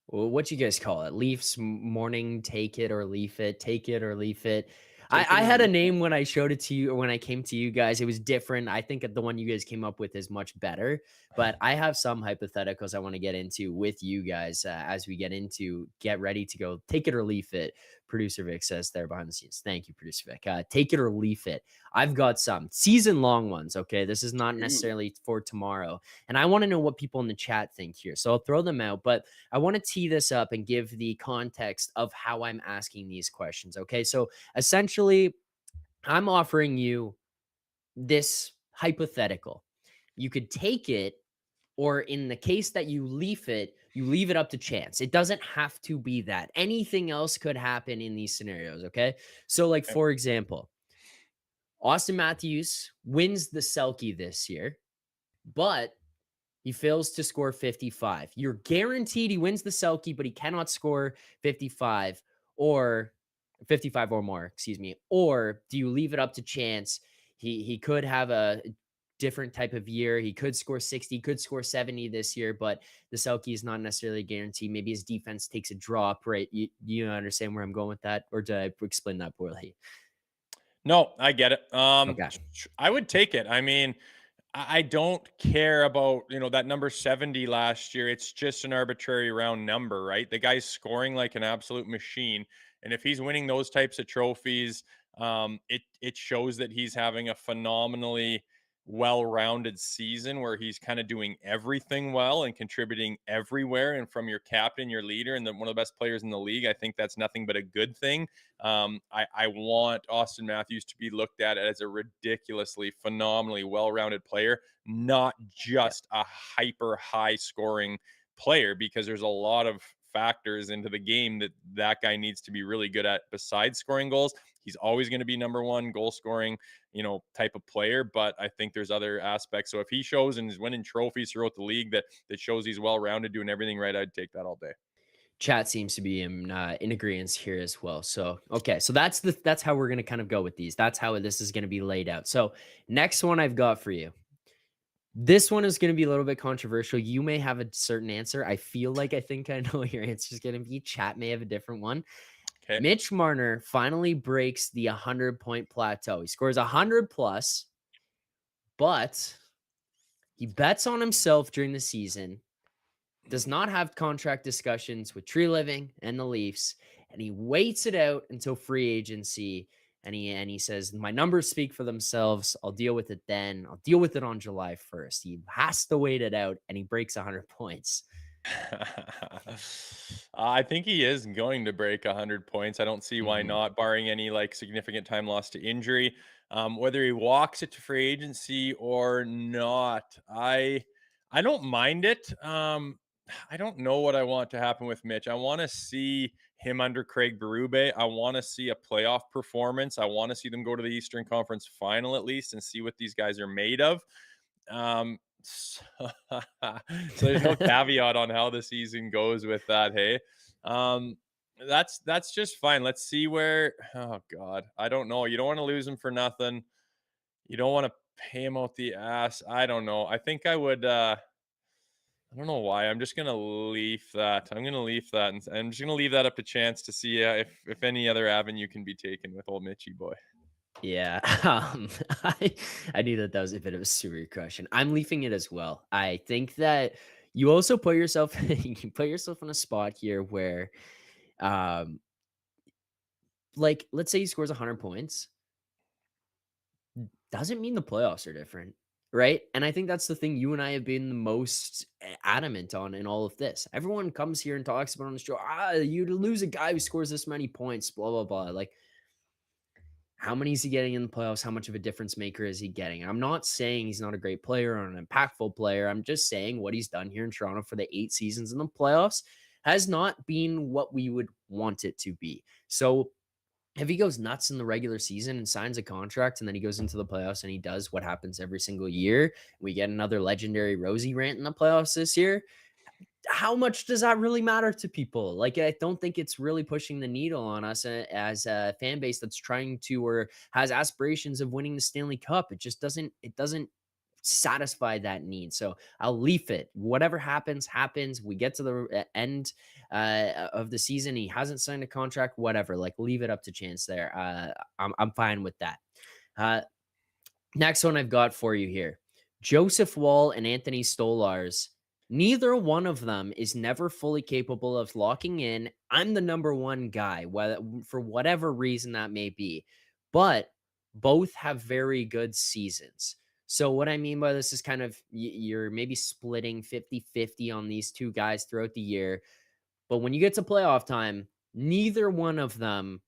what you guys call it, Leafs morning take it or leaf it, take it or leaf it. Take it I or had a leave it. name when I showed it to you, or when I came to you guys. It was different. I think that the one you guys came up with is much better. But I have some hypotheticals I want to get into with you guys as we get ready to go. Take it or leaf it. Producer Vic says there behind the scenes. Thank you, Producer Vic. Take it or leaf it. I've got some season long ones. Okay, this is not Ooh. necessarily for tomorrow. And I want to know what people in the chat think here. So I'll throw them out, but I want to tee this up and give the context of how I'm asking these questions. Okay. So essentially, I'm offering you this hypothetical. You could take it or in the case that you leave it up to chance. It doesn't have to be that. Anything else could happen in these scenarios, okay? So, like, Okay. for example, Austin Matthews wins the Selkie this year, but he fails to score 55. You're guaranteed he wins the Selkie, but he cannot score 55 or 55 or more, excuse me. Or do you leave it up to chance? He could have a different type of year. He could score 60, could score 70 this year, but the Selkie is not necessarily a guarantee. Maybe his defense takes a drop, right? You understand where I'm going with that? Or did I explain that poorly? No, I get it. Okay. I would take it. I mean, I don't care about, that number 70 last year. It's just an arbitrary round number, right? The guy's scoring like an absolute machine. And if he's winning those types of trophies, it shows that he's having a phenomenally well-rounded season where he's kind of doing everything well and contributing everywhere. And from your captain, your leader, and one of the best players in the league, I think that's nothing but a good thing. I want Austin Matthews to be looked at as a ridiculously, phenomenally well-rounded player, not just a hyper high scoring player, because there's a lot of factors into the game that guy needs to be really good at besides scoring goals. He's always going to be number one goal scoring, type of player, but I think there's other aspects. So if he shows and is winning trophies throughout the league that shows he's well-rounded, doing everything right, I'd take that all day. Chat seems to be in agreement here as well. So, okay. So that's how we're going to kind of go with these. That's how this is going to be laid out. So next one I've got for you. This one is going to be a little bit controversial. You may have a certain answer. I think I know what your answer is going to be. Chat may have a different one. Okay. Mitch Marner finally breaks the 100-point plateau. He scores 100 plus, but he bets on himself during the season, does not have contract discussions with Tree Living and the Leafs, and he waits it out until free agency. And he says, my numbers speak for themselves. I'll deal with it then. I'll deal with it on July 1st. He has to wait it out, and he breaks 100 points. I think he is going to break 100 points. I don't see why Mhm. not, barring any significant time lost to injury. Whether he walks it to free agency or not, I don't mind it. I don't know what I want to happen with Mitch. I want to see him under Craig Berube. I want to see a playoff performance. I want to see them go to the Eastern Conference Final at least and see what these guys are made of. So, so there's no caveat on how the season goes with that. Hey, that's just fine. Let's see where. Oh God, I don't know. You don't want to lose him for nothing. You don't want to pay him out the ass. I don't know. I think I would. I don't know why. I'm just gonna leave that. I'm gonna leave that, and I'm just gonna leave that up to chance to see if any other avenue can be taken with old Mitchy boy. Yeah, I knew that was a bit of a super question. I'm leaving it as well. I think that you also put yourself you put yourself in a spot here where, um, like, let's say he scores 100 points, doesn't mean the playoffs are different, right? And I think that's the thing you and I have been the most adamant on in all of this. Everyone comes here and talks about on the show, you lose a guy who scores this many points, blah blah blah. Like, how many is he getting in the playoffs? How much of a difference maker is he getting? I'm not saying he's not a great player or an impactful player. I'm just saying what he's done here in Toronto for the 8 seasons in the playoffs has not been what we would want it to be. So if he goes nuts in the regular season and signs a contract and then he goes into the playoffs and he does what happens every single year, we get another legendary Rosie rant in the playoffs this year, how much does that really matter to people? Like, I don't think it's really pushing the needle on us as a fan base that's trying to or has aspirations of winning the Stanley Cup. It doesn't satisfy that need. So I'll leave it. Whatever happens, happens. We get to the end of the season. He hasn't signed a contract, whatever. Like, leave it up to chance there. I'm fine with that. Next one I've got for you here. Joseph Wall and Anthony Stolars. Neither one of them is never fully capable of locking in, I'm the number one guy, for whatever reason that may be. But both have very good seasons. So what I mean by this is kind of you're maybe splitting 50-50 on these two guys throughout the year. But when you get to playoff time, neither one of them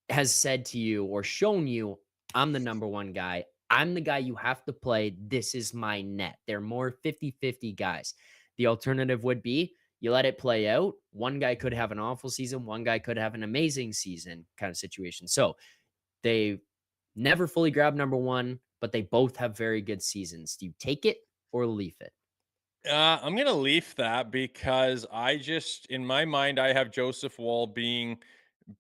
has said to you or shown you, I'm the number one guy. I'm the guy you have to play. This is my net. They're more 50-50 guys. The alternative would be you let it play out. One guy could have an awful season, one guy could have an amazing season kind of situation. So they never fully grab number one, but they both have very good seasons. Do you take it or leave it? I'm gonna leaf that because in my mind, I have Joseph Woll being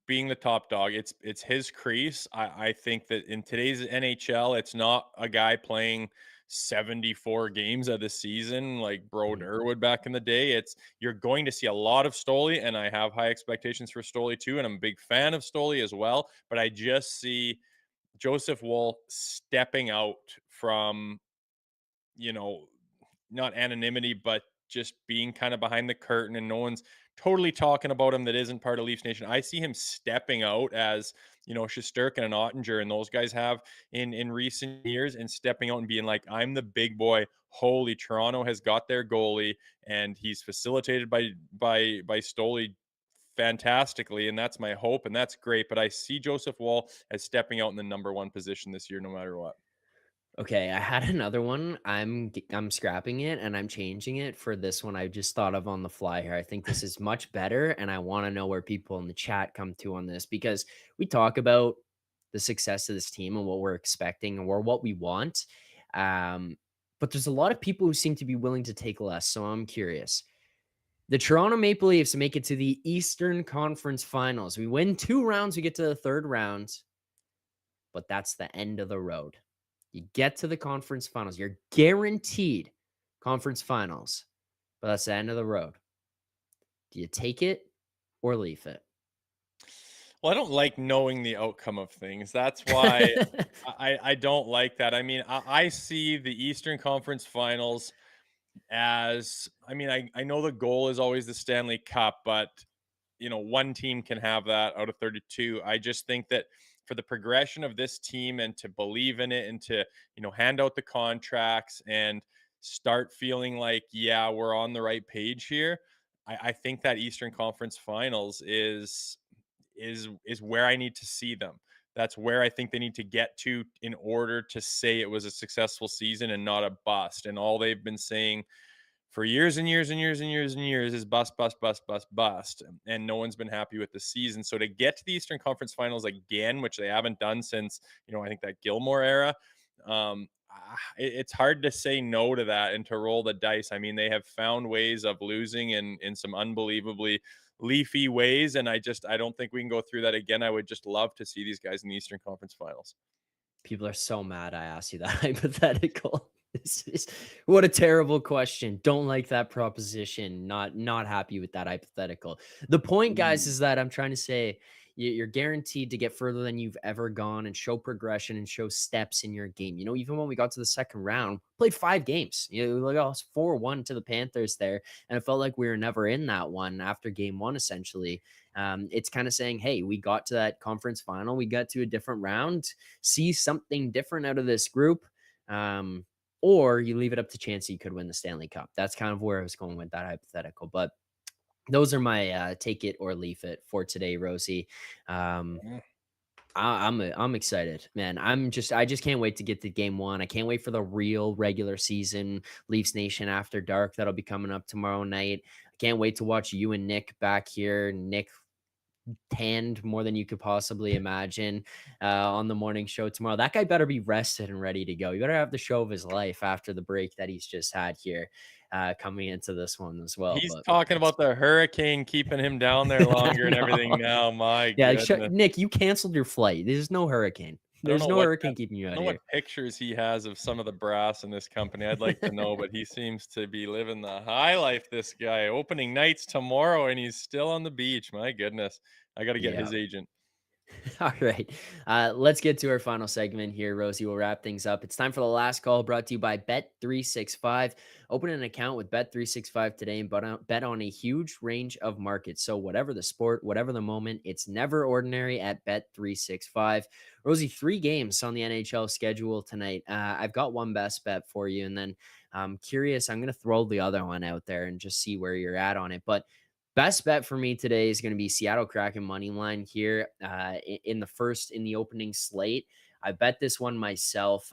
the top dog. It's his crease. I think that in today's NHL, it's not a guy playing 74 games of the season like Bro Mhm. Durwood back in the day. You're going to see a lot of Stoli, and I have high expectations for Stoli too, and I'm a big fan of Stoli as well. But I just see Joseph Woll stepping out from, you know, not anonymity, but just being kind of behind the curtain and no one's totally talking about him that isn't part of Leafs Nation. I see him stepping out as, Shesterkin and Ottinger and those guys have in recent years, and stepping out and being like, I'm the big boy. Holy, Toronto has got their goalie and he's facilitated by Stoli fantastically, and that's my hope, and that's great. But I see Joseph Woll as stepping out in the number one position this year, no matter what. Okay, I had another one. I'm scrapping it and I'm changing it for this one I just thought of on the fly here. I think this is much better, and I want to know where people in the chat come to on this, because we talk about the success of this team and what we're expecting or what we want. But there's a lot of people who seem to be willing to take less. So I'm curious. The Toronto Maple Leafs make it to the Eastern Conference Finals. We win 2 rounds, we get to the third round, but that's the end of the road. You get to the conference finals. You're guaranteed conference finals, but that's the end of the road. Do you take it or leave it? Well, I don't like knowing the outcome of things. That's why I don't like that. I mean, I see the Eastern Conference Finals as, I know the goal is always the Stanley Cup, but one team can have that out of 32. I just think that for the progression of this team and to believe in it and to, hand out the contracts and start feeling like, yeah, we're on the right page here. I think that Eastern Conference Finals is where I need to see them. That's where I think they need to get to in order to say it was a successful season and not a bust. And all they've been saying for years and years and years and years and years is bust, bust, bust, bust, bust. And no one's been happy with the season. So to get to the Eastern Conference Finals again, which they haven't done since, I think that Gilmore era, it's hard to say no to that and to roll the dice. I mean, they have found ways of losing in some unbelievably leafy ways. And I don't think we can go through that again. I would just love to see these guys in the Eastern Conference Finals. People are so mad I asked you that hypothetical. What a terrible question. Don't like that proposition. Not happy with that hypothetical. The point, guys, is that I'm trying to say you're guaranteed to get further than you've ever gone and show progression and show steps in your game. Even when we got to the second round, played 5 games. Like, I was 4-1 to the Panthers there, and it felt like we were never in that one after game 1, essentially. It's kind of saying, hey, we got to that conference final. We got to a different round. See something different out of this group. Or you leave it up to chance you could win the Stanley Cup. That's kind of where I was going with that hypothetical. But those are my take it or leave it for today, Rosie. I'm excited, man. I just can't wait to get to game 1. I can't wait for the real regular season Leafs Nation After Dark that'll be coming up tomorrow night. I can't wait to watch you and Nick back here. Nick tanned more than you could possibly imagine on the morning show tomorrow. That guy better be rested and ready to go. He better have the show of his life after the break that he's just had here coming into this one as well. He's But talking about the hurricane keeping him down there longer and everything now. My goodness. Nick, you canceled your flight. There's no hurricane. There's no hurricane keeping you out here. What pictures he has of some of the brass in this company. I'd like to know, but he seems to be living the high life, this guy. Opening nights tomorrow, and he's still on the beach. My goodness. I got to get his agent. All right. Let's get to our final segment here, Rosie. We'll wrap things up. It's time for the last call, brought to you by Bet365. Open an account with Bet365 today and bet on a huge range of markets. So whatever the sport, whatever the moment, it's never ordinary at Bet365. Rosie, 3 games on the NHL schedule tonight. I've got one best bet for you, and then I'm curious. I'm going to throw the other one out there and just see where you're at on it. But best bet for me today is going to be Seattle Kraken money line here in the opening slate. I bet this one myself.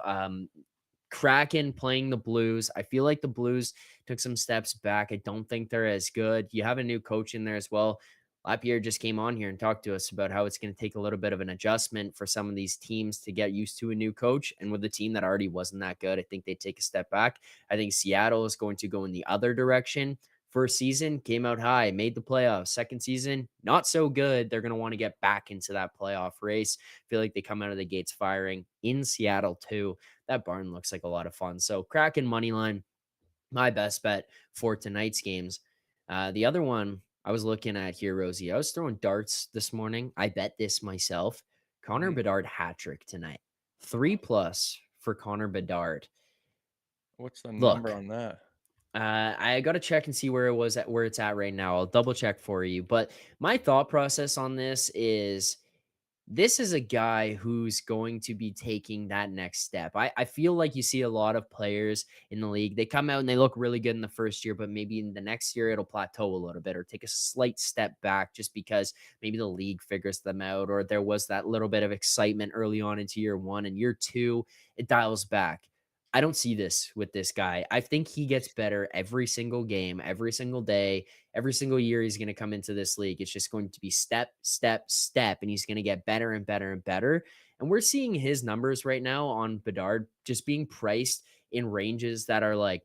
Kraken playing the Blues. I feel like the Blues took some steps back. I don't think they're as good. You have a new coach in there as well. Lapierre just came on here and talked to us about how it's going to take a little bit of an adjustment for some of these teams to get used to a new coach. And with a team that already wasn't that good, I think they take a step back. I think Seattle is going to go in the other direction. First season, came out high, made the playoffs. Second season, not so good. They're going to want to get back into that playoff race. Feel like they come out of the gates firing in Seattle too. That barn looks like a lot of fun. So Kraken money line, my best bet for tonight's games. The other one I was looking at here, Rosie, I was throwing darts this morning. I bet this myself. Connor Bedard hat trick tonight. 3+ for Connor Bedard. What's the Look, number on that? I got to check and see where it's at right now. I'll double check for you. But my thought process on this is a guy who's going to be taking that next step. I feel like you see a lot of players in the league. They come out and they look really good in the first year, but maybe in the next year it'll plateau a little bit or take a slight step back just because maybe the league figures them out or there was that little bit of excitement early on into year one, and year two, it dials back. I don't see this with this guy. I think he gets better every single game, every single day, every single year he's going to come into this league. It's just going to be step, step, step, and he's going to get better and better and better. And we're seeing his numbers right now on Bedard just being priced in ranges that are like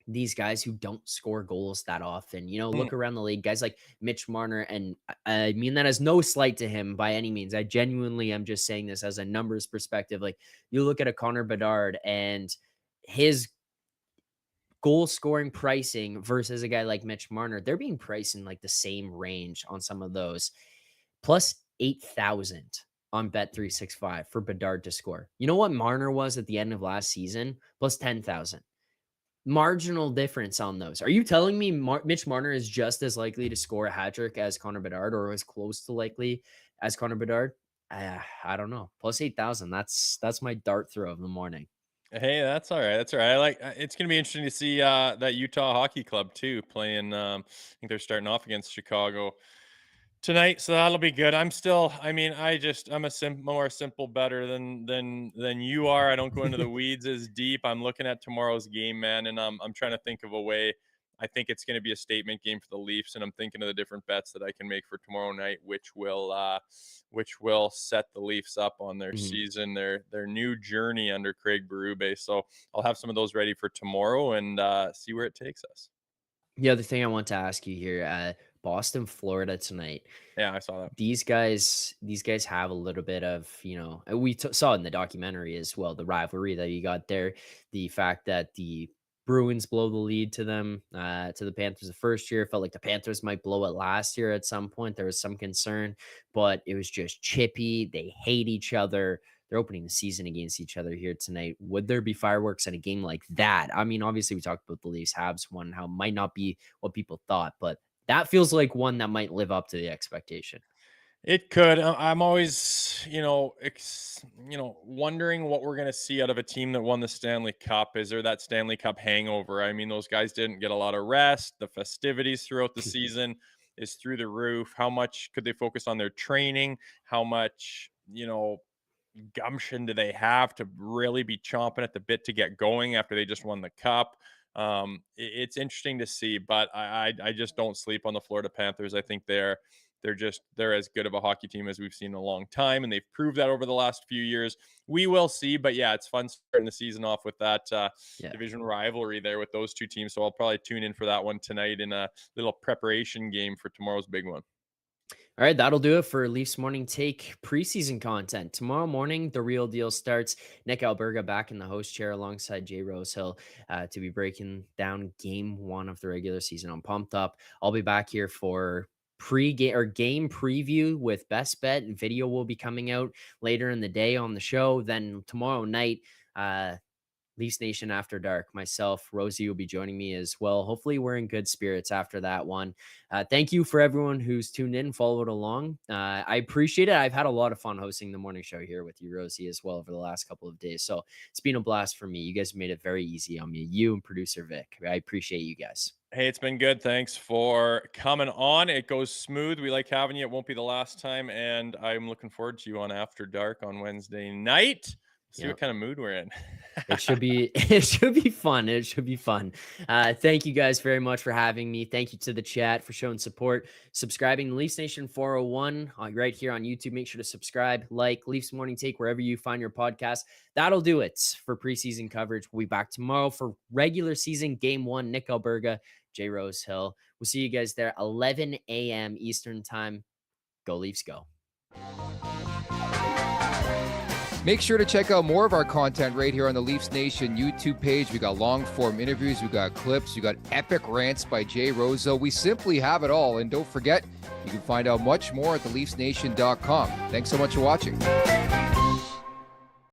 these guys who don't score goals that often. You know, look around the league, guys like Mitch Marner, and I mean that as no slight to him by any means. I genuinely am just saying this as a numbers perspective. Like you look at a Connor Bedard and his goal scoring pricing versus a guy like Mitch Marner, they're being priced in like the same range on some of those. Plus 8,000 on Bet365 for Bedard to score. You know what Marner was at the end of last season? Plus 10,000. Marginal difference on those. Are you telling me Mitch Marner is just as likely to score a hat trick as Connor Bedard, or as close to likely as Connor Bedard? I don't know. Plus 8,000. That's my dart throw of the morning. Hey, that's all right. That's all right. I like. It's going to be interesting to see that Utah Hockey Club too playing. I think they're starting off against Chicago tonight, so that'll be good. I'm still. I mean, I'm a more simple better than you are. I don't go into the weeds as deep. I'm looking at tomorrow's game, man, and I'm trying to think of a way. I think it's going to be a statement game for the Leafs, and I'm thinking of the different bets that I can make for tomorrow night, which will set the Leafs up on their season, their new journey under Craig Berube. So I'll have some of those ready for tomorrow and see where it takes us. The other thing I want to ask you here, Boston, Florida tonight. Yeah, I saw that. These guys have a little bit of, we saw in the documentary as well, the rivalry that you got there, the fact that the Bruins blow the lead to them, to the Panthers the first year. Felt like the Panthers might blow it last year at some point. There was some concern, but it was just chippy. They hate each other. They're opening the season against each other here tonight. Would there be fireworks in a game like that? I mean, obviously, we talked about the Leafs Habs one, how it might not be what people thought, but that feels like one that might live up to the expectation. It could. I'm always, wondering what we're going to see out of a team that won the Stanley Cup. Is there that Stanley Cup hangover? I mean, those guys didn't get a lot of rest. The festivities throughout the season is through the roof. How much could they focus on their training? How much, gumption do they have to really be chomping at the bit to get going after they just won the cup? It's interesting to see, but I just don't sleep on the Florida Panthers. I think they're as good of a hockey team as we've seen in a long time, and they've proved that over the last few years. We will see, but yeah, it's fun starting the season off with that division rivalry there with those two teams. So I'll probably tune in for that one tonight in a little preparation game for tomorrow's big one. All right, that'll do it for Leafs Morning Take preseason content. Tomorrow morning, the real deal starts. Nick Alberga back in the host chair alongside Jay Rosehill to be breaking down game one of the regular season. I'm pumped up. I'll be back here for game preview with Best Bet. Video will be coming out later in the day on the show. Then tomorrow night, Leafs Nation After Dark. Myself, Rosie will be joining me as well. Hopefully we're in good spirits after that one. Thank you for everyone who's tuned in, followed along. I appreciate it. I've had a lot of fun hosting the morning show here with you, Rosie, as well over the last couple of days. So it's been a blast for me. You guys made it very easy on me. You and producer Vic. I appreciate you guys. Hey, it's been good. Thanks for coming on. It goes smooth. We like having you. It won't be the last time. And I'm looking forward to you on After Dark on Wednesday night. See what kind of mood we're in. It should be fun. It should be fun. Thank you guys very much for having me. Thank you to the chat for showing support, subscribing to Leafs Nation 401 right here on YouTube. Make sure to subscribe, like Leafs Morning Take wherever you find your podcast. That'll do it for preseason coverage. We'll be back tomorrow for regular season game 1. Nick Alberga, Jay Rosehill. We'll see you guys there 11 a.m. Eastern time. Go Leafs, go. Make sure to check out more of our content right here on the Leafs Nation YouTube page. We got long-form interviews, we got clips, we got epic rants by Jay Rosehill. We simply have it all. And don't forget, you can find out much more at theleafsnation.com. Thanks so much for watching.